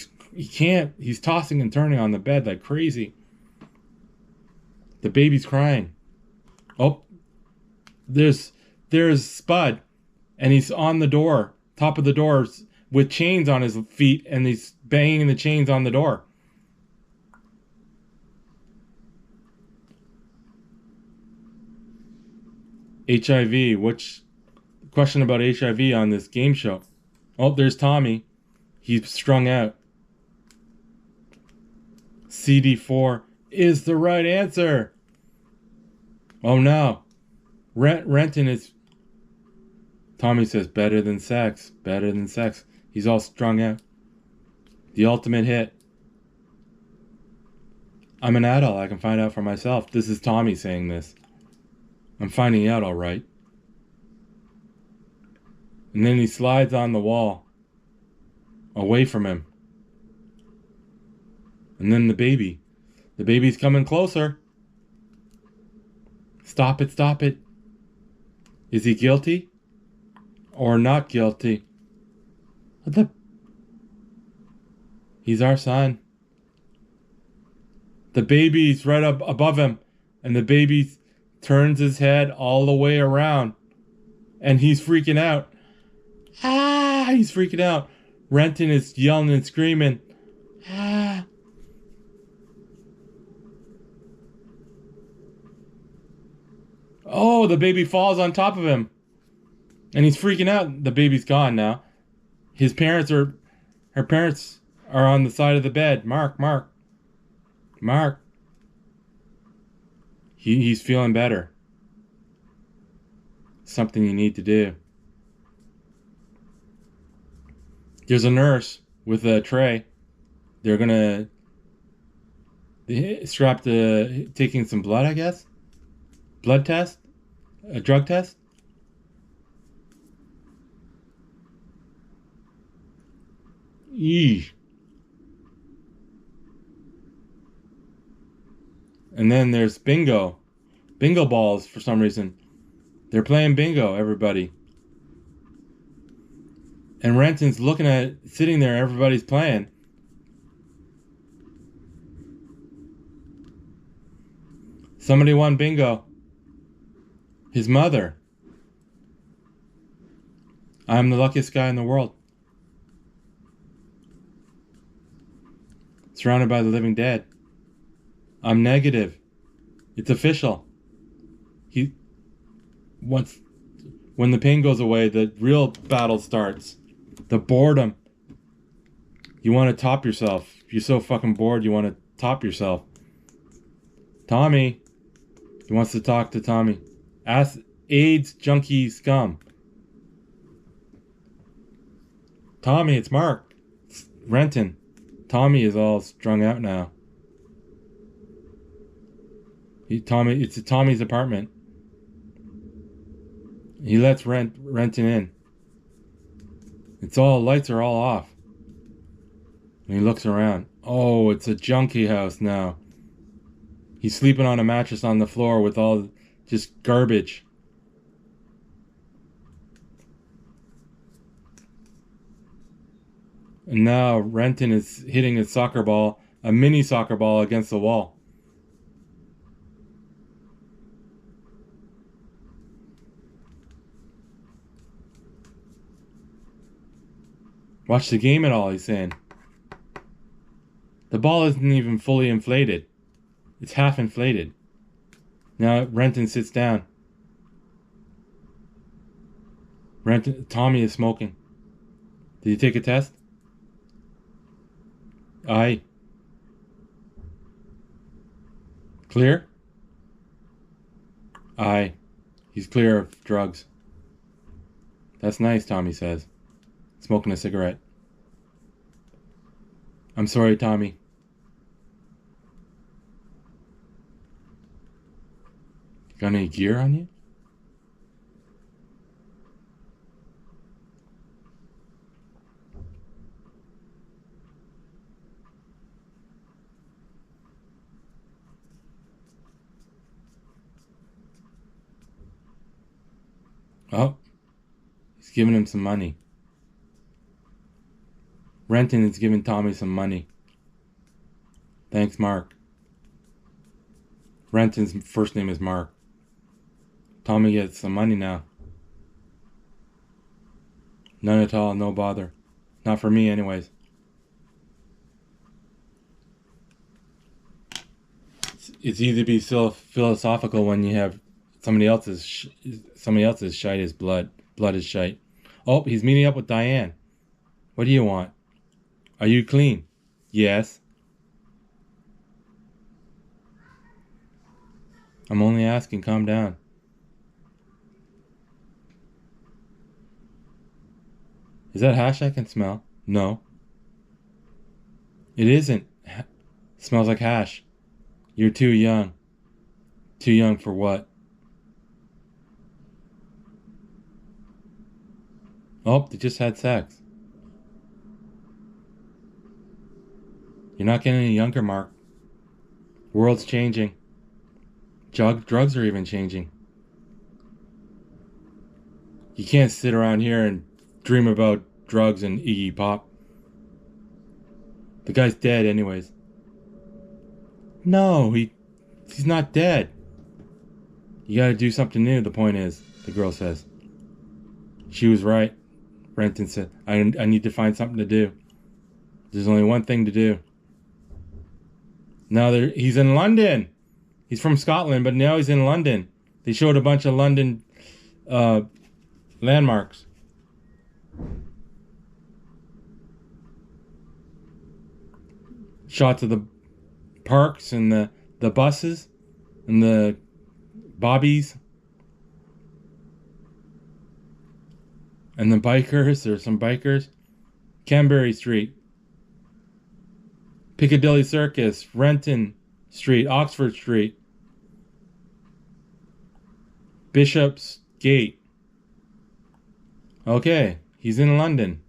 can't. He's tossing and turning on the bed like crazy. The baby's crying. Oh, there's Spud, and he's on the door, top of the doors, with chains on his feet, and he's banging the chains on the door. HIV. Which question about HIV on this game show? Oh, there's Tommy. He's strung out. CD4 is the right answer. Oh no. Renton is... Tommy says better than sex. Better than sex. He's all strung out. The ultimate hit. I'm an adult. I can find out for myself. This is Tommy saying this. I'm finding out all right. And then he slides on the wall. Away from him. And then the baby. The baby's coming closer. Stop it, stop it. Is he guilty? Or not guilty? He's our son. The baby's right up above him. And the baby turns his head all the way around. And he's freaking out. Ah! He's freaking out. Renton is yelling and screaming. Ah! Oh, the baby falls on top of him. And he's freaking out. The baby's gone now. Her parents are on the side of the bed. Mark. He's feeling better. Something you need to do. There's a nurse with a tray. They're gonna strap taking some blood, I guess. Blood test? A drug test? Eesh. And then there's bingo. Bingo balls for some reason. They're playing bingo, everybody. And Renton's sitting there, everybody's playing. Somebody won bingo. His mother. I'm the luckiest guy in the world. Surrounded by the living dead. I'm negative. It's official. When the pain goes away, the real battle starts. The boredom. You want to top yourself. You're so fucking bored, you want to top yourself. Tommy. He wants to talk to Tommy. Ask AIDS junkie scum. Tommy, it's Mark. It's Renton. Tommy is all strung out now. It's Tommy's apartment. He lets Renton in. Lights are all off. And he looks around. Oh, it's a junkie house now. He's sleeping on a mattress on the floor with all just garbage. And now Renton is hitting a mini soccer ball against the wall. Watch the game at all, he's saying. The ball isn't even fully inflated. It's half inflated. Now Renton sits down. Tommy is smoking. Did you take a test? Aye. Clear? Aye. He's clear of drugs. That's nice, Tommy says. Smoking a cigarette. I'm sorry, Tommy. Got any gear on you? Oh, he's giving him some money. Renton is giving Tommy some money. Thanks, Mark. Renton's first name is Mark. Tommy gets some money now. None at all, no bother. Not for me, anyways. It's easy to be so philosophical when you have somebody else's shite is blood. Blood is shite. Oh, he's meeting up with Diane. What do you want? Are you clean? Yes. I'm only asking, calm down. Is that hash I can smell? No. It isn't. Smells like hash. You're too young. Too young for what? Oh, they just had sex. You're not getting any younger, Mark. World's changing. Drugs are even changing. You can't sit around here and dream about drugs and Iggy Pop. The guy's dead anyways. No, he's not dead. You gotta do something new, the point is, the girl says. She was right, Renton said. I need to find something to do. There's only one thing to do. Now he's in London. He's from Scotland, but now he's in London. They showed a bunch of London landmarks. Shots of the parks and the buses and the bobbies and the bikers. There's some bikers. Canberra Street, Piccadilly Circus, Renton Street, Oxford Street, Bishop's Gate. Okay, he's in London.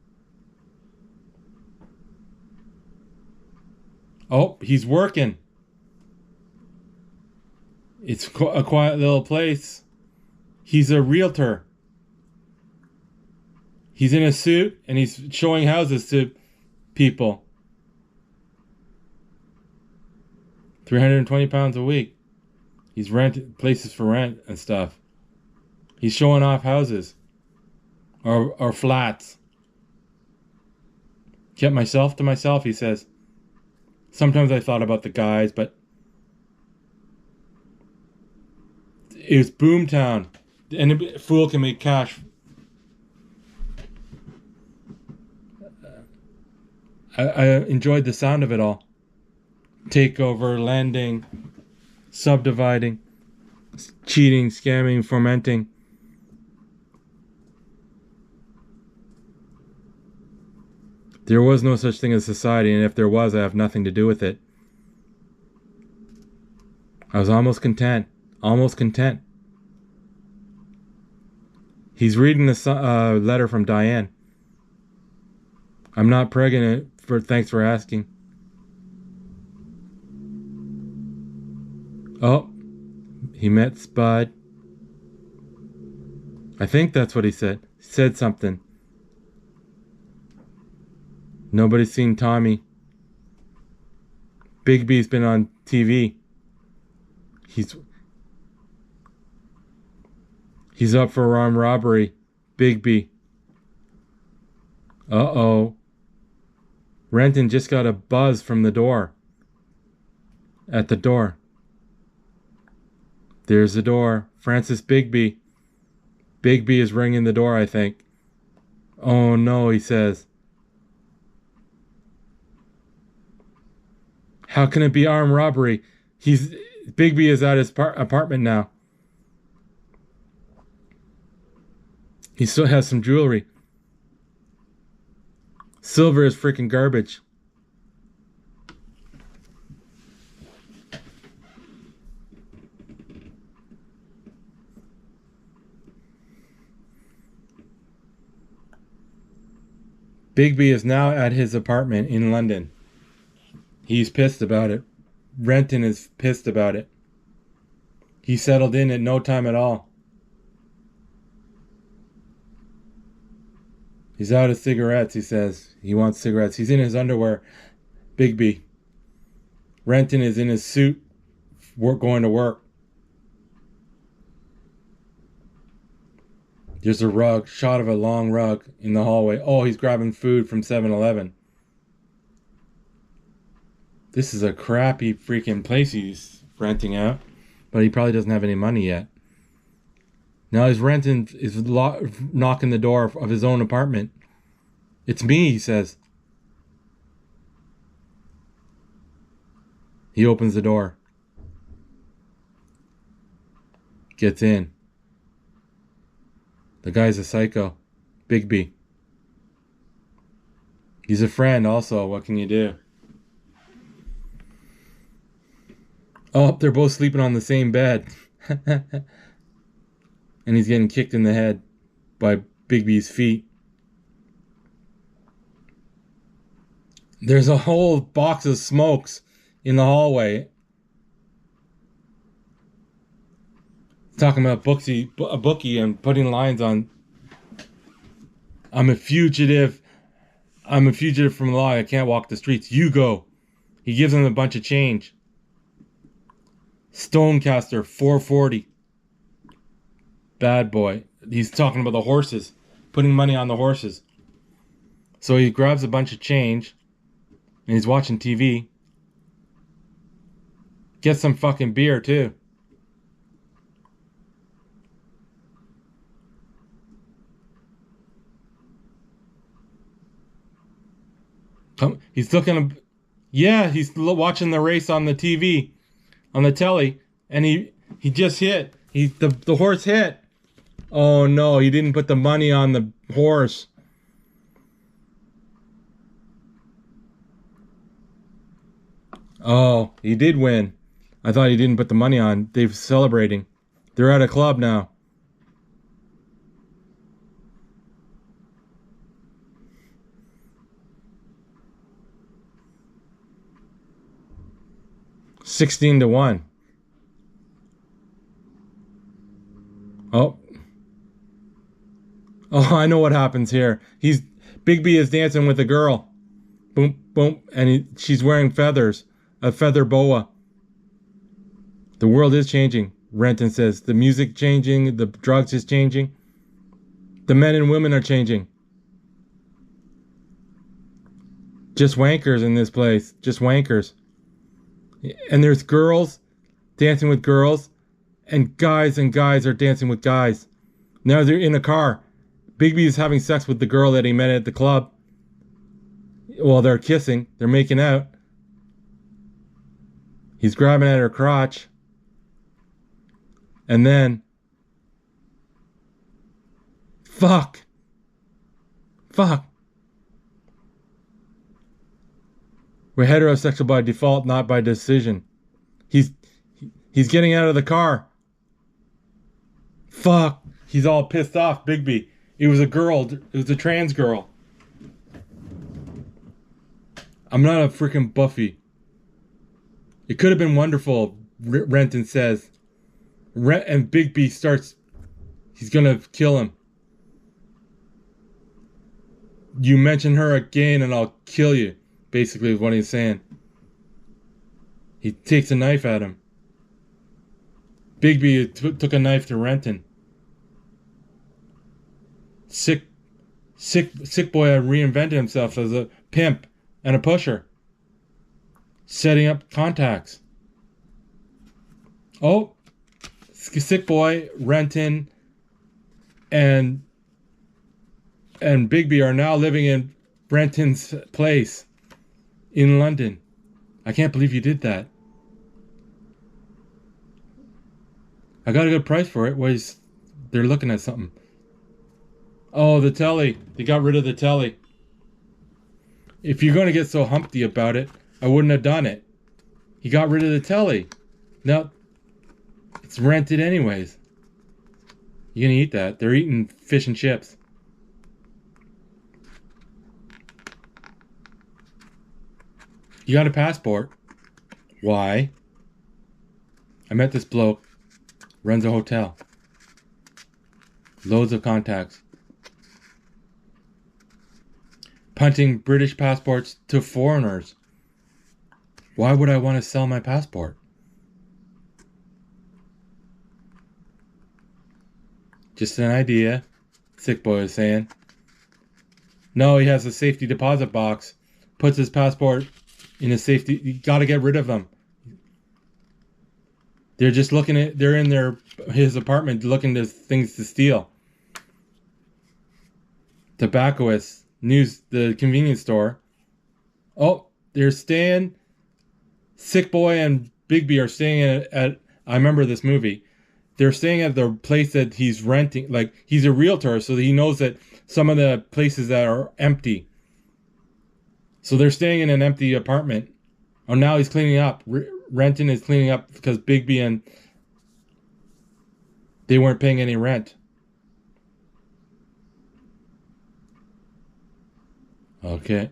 Oh, he's working. It's a quiet little place. He's a realtor. He's in a suit and he's showing houses to people. £320 a week. He's renting places for rent and stuff. He's showing off houses or flats. Kept myself to myself, he says. Sometimes I thought about the guys, but it was boomtown. Any fool can make cash. I enjoyed the sound of it all. Takeover, lending, subdividing, cheating, scamming, fomenting. There was no such thing as society, and if there was, I have nothing to do with it. I was almost content. Almost content. He's reading a letter from Diane. I'm not pregnant. Thanks for asking. Oh, he met Spud. I think that's what he said. He said something. Nobody's seen Tommy. Bigby's been on TV. He's up for armed robbery. Bigby. Uh-oh. Renton just got a buzz from the door. At the door. There's the door. Francis Bigby. Bigby is ringing the door, I think. Oh no, he says. How can it be armed robbery? Bigby is at his apartment now. He still has some jewelry. Silver is freaking garbage. Bigby is now at his apartment in London. He's pissed about it. Renton is pissed about it. He settled in at no time at all. He's out of cigarettes, he says. He wants cigarettes. He's in his underwear. Bigby. Renton is in his suit, going to work. There's a rug, shot of a long rug in the hallway. Oh, he's grabbing food from 7-Eleven. This is a crappy freaking place he's renting out, but he probably doesn't have any money yet. Now he's knocking the door of his own apartment. It's me, he says. He opens the door. Gets in. The guy's a psycho. Bigby. He's a friend also. What can you do? Oh, they're both sleeping on the same bed. And he's getting kicked in the head by Bigby's feet. There's a whole box of smokes in the hallway. Talking about a bookie and putting lines on. I'm a fugitive from the law. I can't walk the streets. You go. He gives him a bunch of change. Stonecaster, 440. Bad boy. He's talking about the horses. Putting money on the horses. So he grabs a bunch of change. And he's watching TV. Gets some fucking beer too. He's looking. Yeah, he's watching the race on the TV, on the telly, and he just hit. The horse hit. Oh no, he didn't put the money on the horse. Oh, he did win. I thought he didn't put the money on. They're celebrating. They're at a club now. $16-1. Oh. Oh, I know what happens here. Bigby is dancing with a girl. Boom, boom, and she's wearing feathers. A feather boa. The world is changing, Renton says. The music changing, the drugs is changing. The men and women are changing. Just wankers in this place. Just wankers. And there's girls dancing with girls, and guys are dancing with guys. Now they're in a car. Bigby is having sex with the girl that he met at the club. Well, they're kissing. They're making out. He's grabbing at her crotch. And then... Fuck. We're heterosexual by default, not by decision. He's getting out of the car. Fuck. He's all pissed off, Bigby. It was a girl. It was a trans girl. I'm not a freaking Buffy. It could have been wonderful, Renton says. And Bigby starts... He's gonna kill him. You mention her again and I'll kill you. Basically is what he's saying. He takes a knife at him. Bigby took a knife to Renton. Sick boy reinvented himself as a pimp and a pusher. Setting up contacts. Oh, sick boy, Renton, and Bigby are now living in Renton's place in London. I can't believe you did that. I got a good price for it. They're looking at something. Oh, the telly. They got rid of the telly. If you're going to get so humpty about it, I wouldn't have done it. He got rid of the telly. Now, it's rented anyways. You're going to eat that. They're eating fish and chips. You got a passport. Why? I met this bloke. Runs a hotel. Loads of contacts. punting British passports to foreigners. Why would I want to sell my passport? Just an idea, Sick Boy is saying. No, he has a safety deposit box. Puts his passport in a safety. You gotta get rid of them. They're just looking at. They're in his apartment looking at things to steal. Tobaccoists, the convenience store. Oh, they're staying. Sick Boy and Bigby are staying at. I remember this movie. They're staying at the place that he's renting. Like, he's a realtor, so he knows that some of the places that are empty. So they're staying in an empty apartment. Oh, now he's cleaning up. Renton is cleaning up because Bigby and they weren't paying any rent. Okay,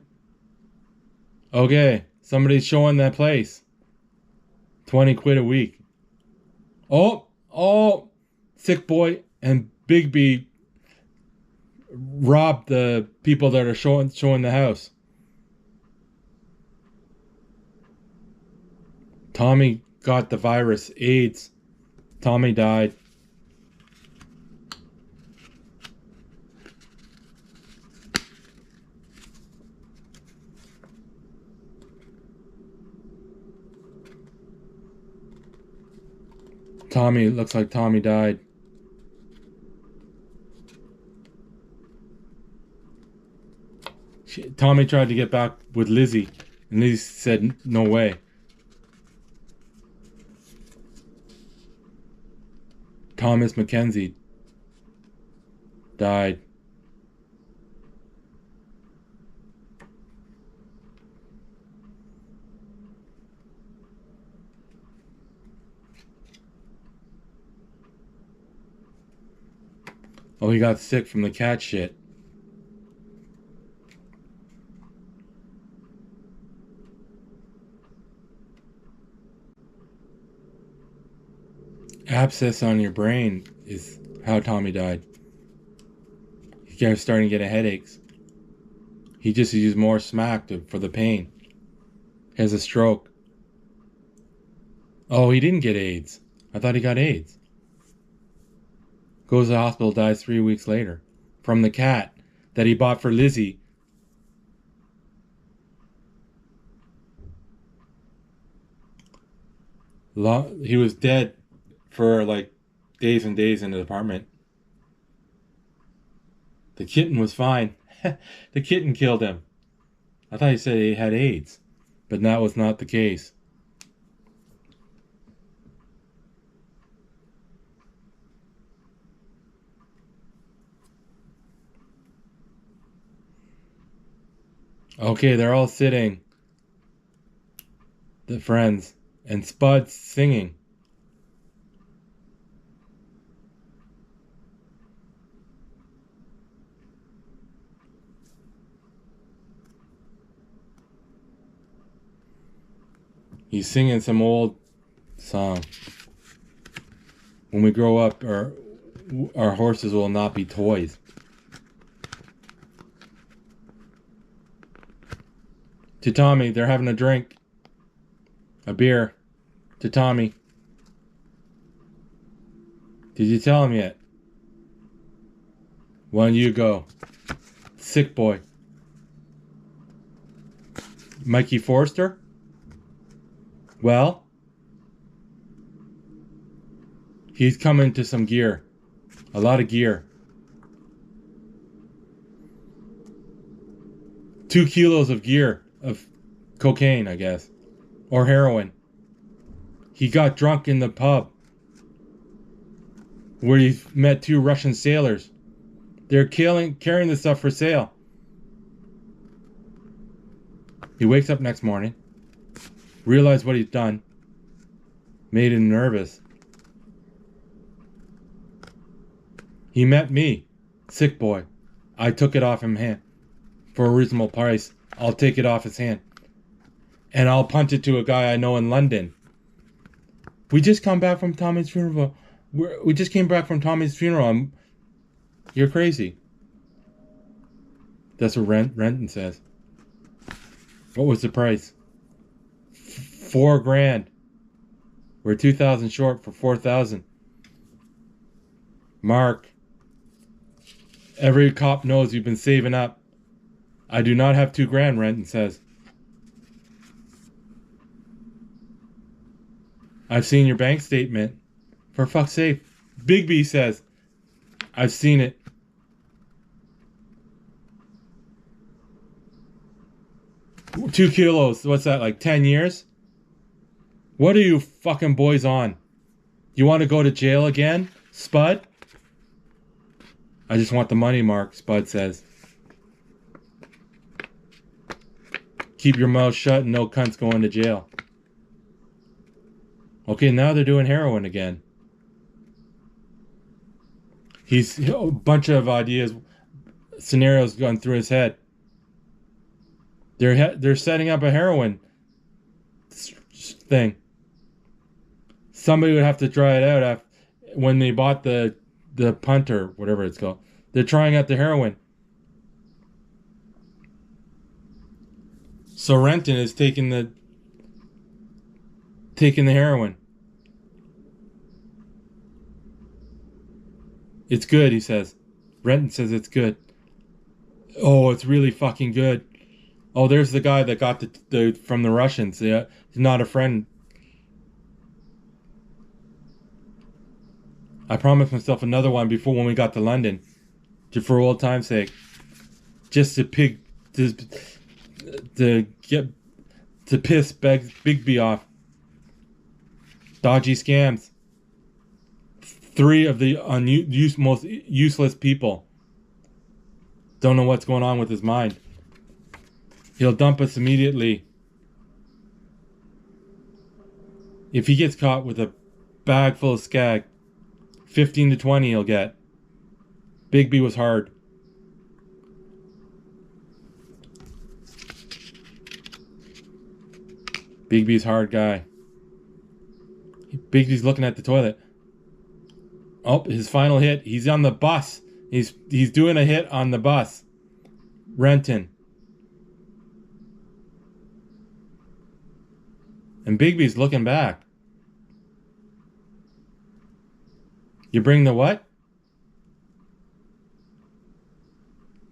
somebody's showing that place. 20 quid a week. Oh, Sick Boy and Bigby robbed the people that are showing the house. Tommy got the virus, AIDS. Tommy died. Looks like Tommy died. Tommy tried to get back with Lizzie, and Lizzie said, no way. Thomas Mackenzie died. Oh, he got sick from the cat shit. Abscess on your brain is how Tommy died. He starting to get headaches. He just used more smack for the pain. He has a stroke. Oh, he didn't get AIDS. I thought he got AIDS. Goes to the hospital, dies 3 weeks later. From the cat that he bought for Lizzie. He was dead for like days and days in his apartment. The kitten was fine. The kitten killed him. I thought he said he had AIDS, but that was not the case. Okay, they're all sitting. The friends. And Spud's singing. He's singing some old song. When we grow up, our horses will not be toys. To Tommy, they're having a drink. A beer. To Tommy. Did you tell him yet? Why don't you go? Sick Boy. Mikey Forster? Well? He's coming to some gear. A lot of gear. 2 kilos of gear. Of cocaine, I guess. Or heroin. He got drunk in the pub where he met 2 Russian sailors. They're carrying the stuff for sale. He wakes up next morning, realized what he's done, made him nervous. He met me, Sick Boy. I took it off him hand for a reasonable price. I'll take it off his hand. And I'll punt it to a guy I know in London. We just come back from Tommy's funeral. We just came back from Tommy's funeral. You're crazy. That's what Renton says. What was the price? 4 grand. We're 2,000 short for 4,000. Mark, every cop knows you've been saving up. I do not have 2 grand, Renton says. I've seen your bank statement. For fuck's sake. Bigby says, I've seen it. $2 kilos. What's that, like 10 years? What are you fucking boys on? You want to go to jail again, Spud? I just want the money, Mark, Spud says. Keep your mouth shut and no cunts going to jail. Okay, now they're doing heroin again. He's a bunch of ideas, scenarios going through his head. They're setting up a heroin thing. Somebody would have to try it out after, when they bought the punter, whatever it's called. They're trying out the heroin. So Renton is taking the heroin. It's good, he says. Renton says it's good. Oh, it's really fucking good. Oh, there's the guy that got the from the Russians. Yeah, he's not a friend. I promised myself another one before when we got to London, just for old time's sake, just to piss Bigby off. Dodgy scams. 3 of the most useless people. Don't know what's going on with his mind. He'll dump us immediately. If he gets caught with a bag full of skag, 15 to 20 he'll get. Bigby was hard. Bigby's hard guy. Bigby's looking at the toilet. Oh, his final hit. He's on the bus. He's doing a hit on the bus. Renton. And Bigby's looking back. You bring the what?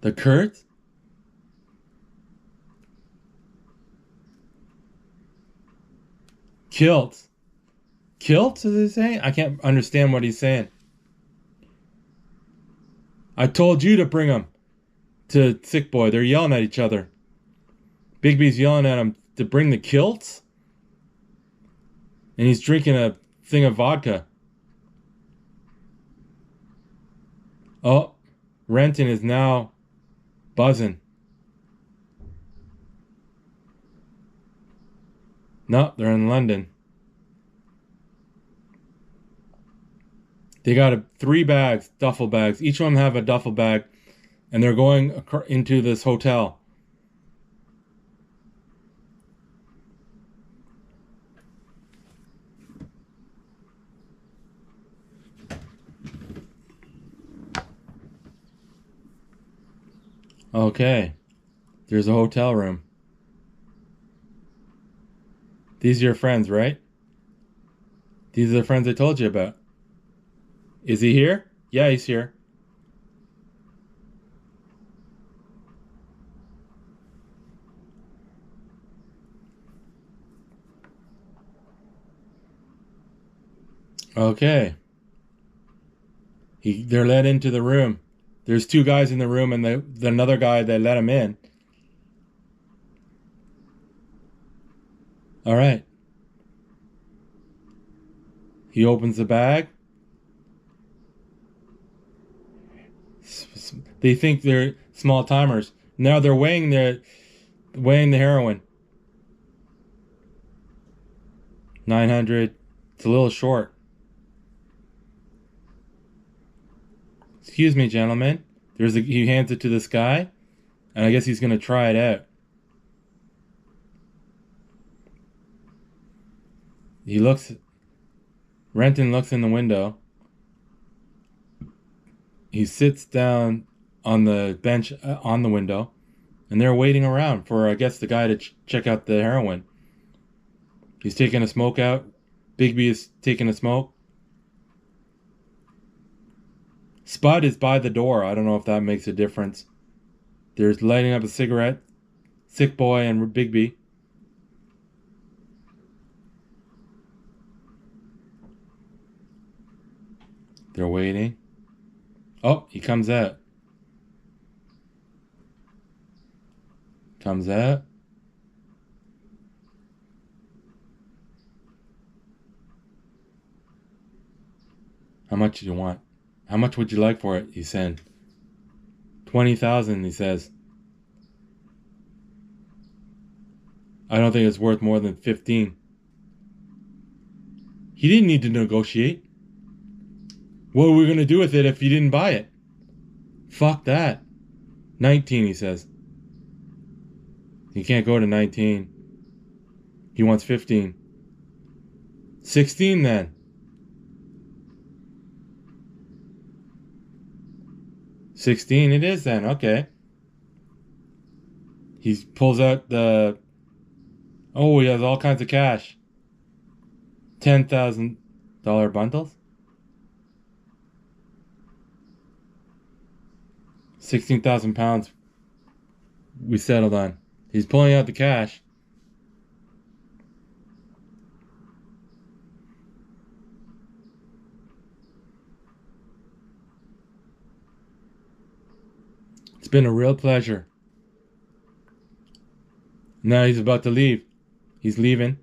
The Kurds? Kilts. Kilts, is he saying? I can't understand what he's saying. I told you to bring him to Sick Boy. They're yelling at each other. Bigby's yelling at him to bring the kilts? And he's drinking a thing of vodka. Oh, Renton is now buzzing. No, they're in London. They got 3 bags, duffel bags. Each one have a duffel bag, and they're going into this hotel. Okay, there's a hotel room. These are your friends, right? These are the friends I told you about. Is he here? Yeah, he's here. Okay. They're led into the room. There's 2 guys in the room and the another guy that let him in. All right. He opens the bag. They think they're small timers. Now they're weighing the heroin. 900. It's a little short. Excuse me, gentlemen. He hands it to this guy, and I guess he's gonna try it out. Renton looks in the window. He sits down on the bench on the window. And they're waiting around for, I guess, the guy to check out the heroin. He's taking a smoke out. Bigby is taking a smoke. Spud is by the door. I don't know if that makes a difference. They're lighting up a cigarette. Sick Boy and Bigby. They're waiting. Oh, he comes out. Comes out. How much do you want? How much would you like for it? He said. 20,000, he says. I don't think it's worth more than 15. He didn't need to negotiate. What are we going to do with it if you didn't buy it? Fuck that. 19, he says. He can't go to 19. He wants 15. 16 then. 16 it is then, okay. He pulls out the... Oh, he has all kinds of cash. $10,000 bundles? 16,000 pounds we settled on. He's pulling out the cash. It's been a real pleasure. Now he's about to leave. He's leaving.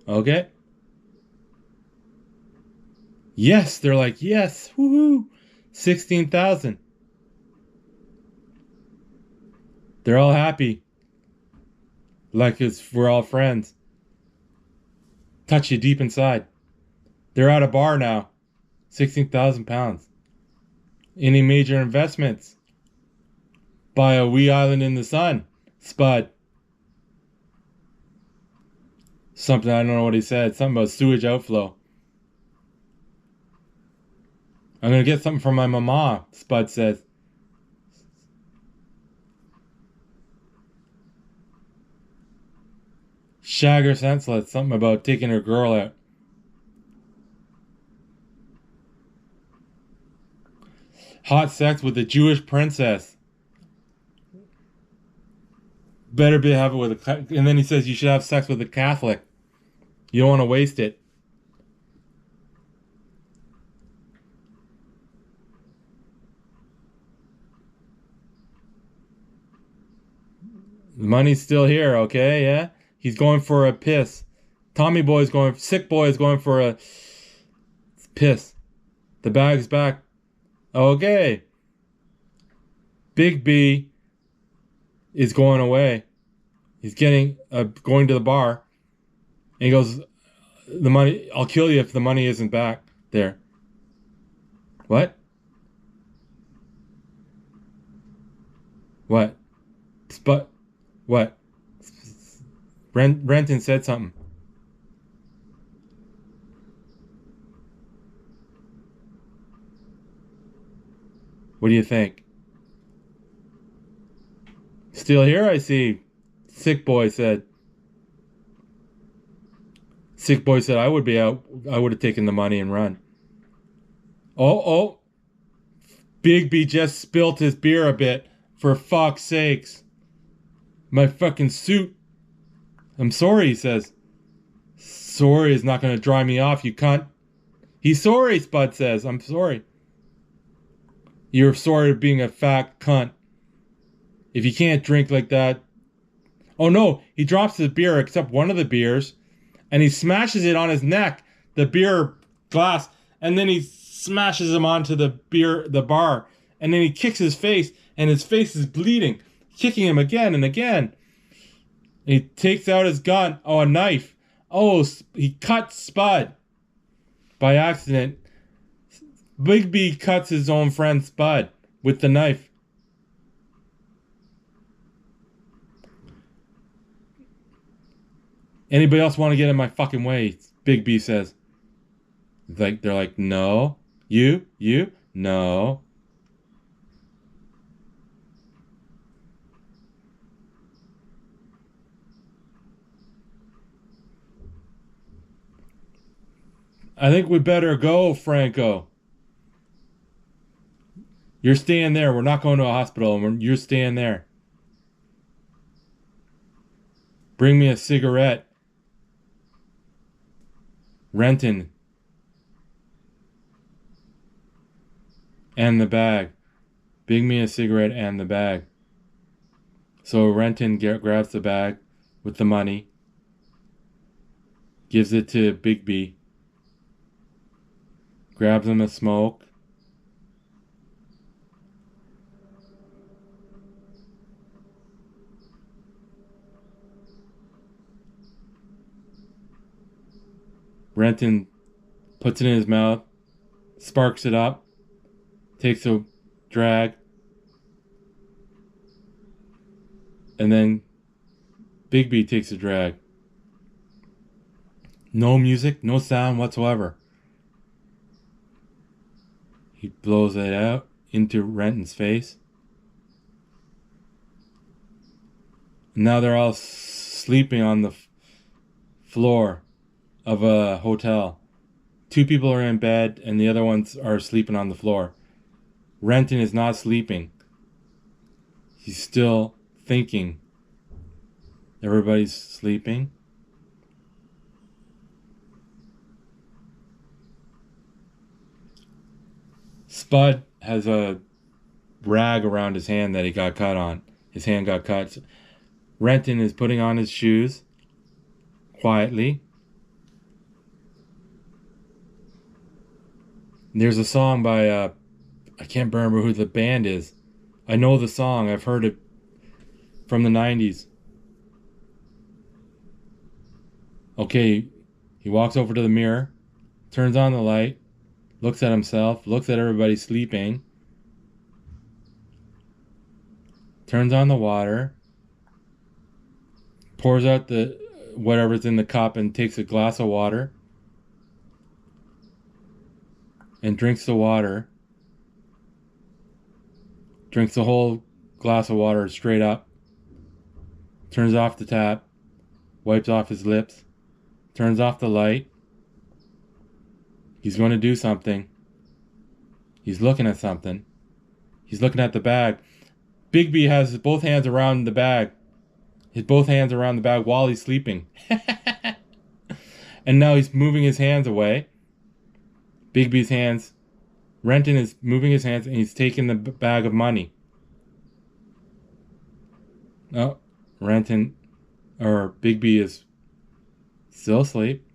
Okay. Yes, they're like, yes, woohoo, 16,000. They're all happy. Like we're all friends. Touch you deep inside. They're at a bar now. 16,000 pounds. Any major investments? Buy a wee island in the sun. Spud. Something, I don't know what he said. Something about sewage outflow. I'm going to get something from my mama, Spud says. Shag her senseless. Something about taking her girl out. Hot sex with a Jewish princess. Better be have it with a... And then he says you should have sex with a Catholic. You don't want to waste it. The money's still here, okay? Yeah? He's going for a piss. Tommy Boy's going... Sick Boy is going for a piss. The bag's back. Okay. Bigby is going away. He's getting... going to the bar. And he goes, the money... I'll kill you if the money isn't back there. What? What? But... What? Renton said something. What do you think? Still here, I see. Sick Boy said. Sick Boy said I would be out. I would have taken the money and run. Oh. Bigby just spilt his beer a bit. For fuck's sakes. My fucking suit. I'm sorry, he says. Sorry is not going to dry me off, you cunt. He's sorry, Spud says. I'm sorry. You're sorry for being a fat cunt. If you can't drink like that. Oh no, he drops his beer, except one of the beers, and he smashes it on his neck, the beer glass, and then he smashes him onto the bar, and then he kicks his face, and his face is bleeding, kicking him again and again. And he takes out his gun. Oh, a knife. Oh, he cuts Spud by accident. Bigby cuts his own friend Spud with the knife. Anybody else want to get in my fucking way? Bigby says. They're like, no. You, no. I think we better go, Franco. You're staying there. We're not going to a hospital. You're staying there. Bring me a cigarette. Renton. And the bag. Bring me a cigarette and the bag. So Renton grabs the bag with the money. Gives it to Bigby. Grabs him a smoke. Renton puts it in his mouth, sparks it up, takes a drag, and then Bigby takes a drag. No music, no sound whatsoever. He blows it out into Renton's face. And now they're all sleeping on the floor of a hotel. 2 people are in bed and the other ones are sleeping on the floor. Renton is not sleeping. He's still thinking. Everybody's sleeping. Spud has a rag around his hand that he got cut on. His hand got cut. Renton is putting on his shoes quietly. There's a song by, I can't remember who the band is. I know the song. I've heard it from the 90s. Okay, he walks over to the mirror, turns on the light, looks at himself, looks at everybody sleeping, turns on the water, pours out the whatever's in the cup and takes a glass of water and drinks the water. Drinks the whole glass of water straight up. Turns off the tap. Wipes off his lips. Turns off the light. He's going to do something. He's looking at something. He's looking at the bag. Bigby has both hands around the bag. Both hands around the bag while he's sleeping. And now he's moving his hands away. Bigby's hands. Renton is moving his hands and he's taking the bag of money. Oh, Renton or Bigby is still asleep.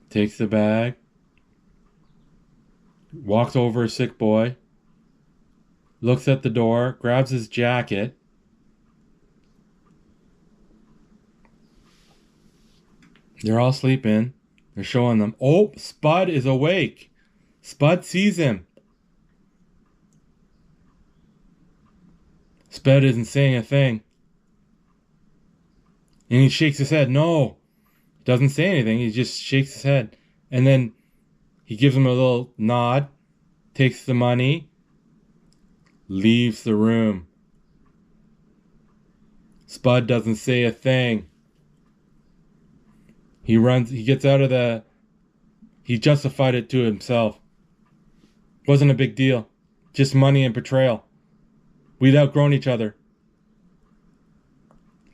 Takes the bag. Walks over a sick boy. Looks at the door. Grabs his jacket. They're all sleeping. They're showing them. Oh, Spud is awake. Spud sees him. Spud isn't saying a thing. And he shakes his head. No. Doesn't say anything. He just shakes his head. And then he gives him a little nod. Takes the money. Leaves the room. Spud doesn't say a thing. He runs, he gets out of the, he justified it to himself. Wasn't a big deal. Just money and betrayal. We'd outgrown each other.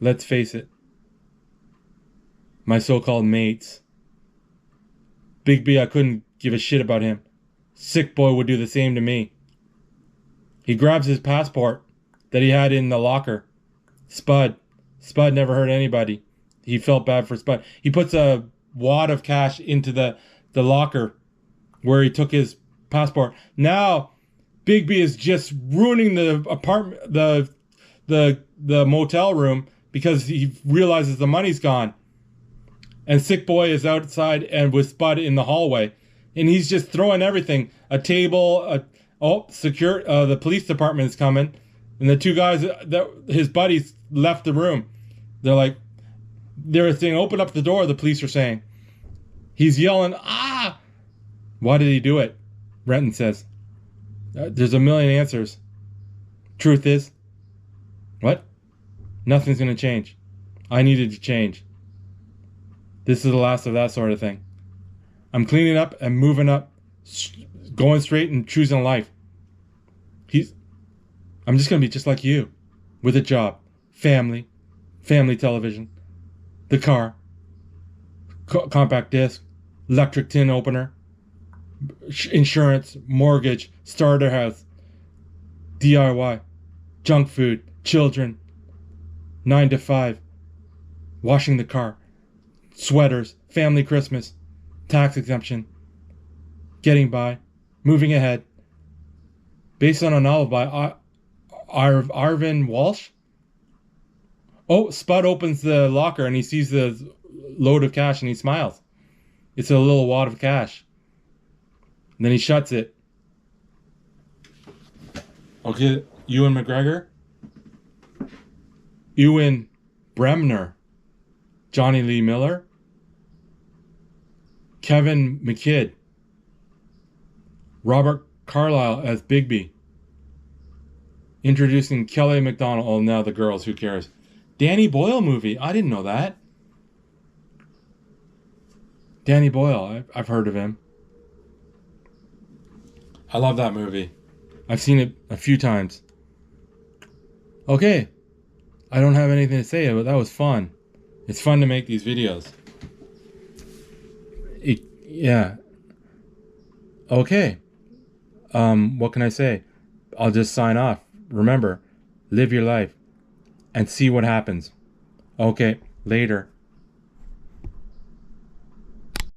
Let's face it. My so-called mates. Bigby, I couldn't give a shit about him. Sick boy would do the same to me. He grabs his passport that he had in the locker. Spud never hurt anybody. He felt bad for Spud. He puts a wad of cash into the locker where he took his passport. Now, Bigby is just ruining the apartment, the motel room because he realizes the money's gone. And Sick Boy is outside and with Spud in the hallway, and he's just throwing everything. A table. The police department is coming, and the 2 guys that his buddies left the room. They're saying, open up the door, the police are saying. He's yelling, ah! Why did he do it? Renton says. There's a million answers. Truth is. What? Nothing's going to change. I needed to change. This is the last of that sort of thing. I'm cleaning up and moving up, going straight and choosing life. I'm just going to be just like you, with a job, family television, the car, compact disc, electric tin opener, insurance, mortgage, starter house, DIY, junk food, children, 9 to 5, washing the car, sweaters, family Christmas, tax exemption, getting by, moving ahead. Based on a novel by Arvin Walsh. Oh, Spud opens the locker and he sees the load of cash and he smiles. It's a little wad of cash. And then he shuts it. Okay, Ewan McGregor, Ewan Bremner, Johnny Lee Miller, Kevin McKidd, Robert Carlyle as Bigby. Introducing Kelly MacDonald. Oh, now the girls, who cares? Danny Boyle movie. I didn't know that. Danny Boyle. I've heard of him. I love that movie. I've seen it a few times. Okay. I don't have anything to say, but that was fun. It's fun to make these videos. Yeah. Okay. What can I say? I'll just sign off. Remember, live your life and see what happens. Okay, later.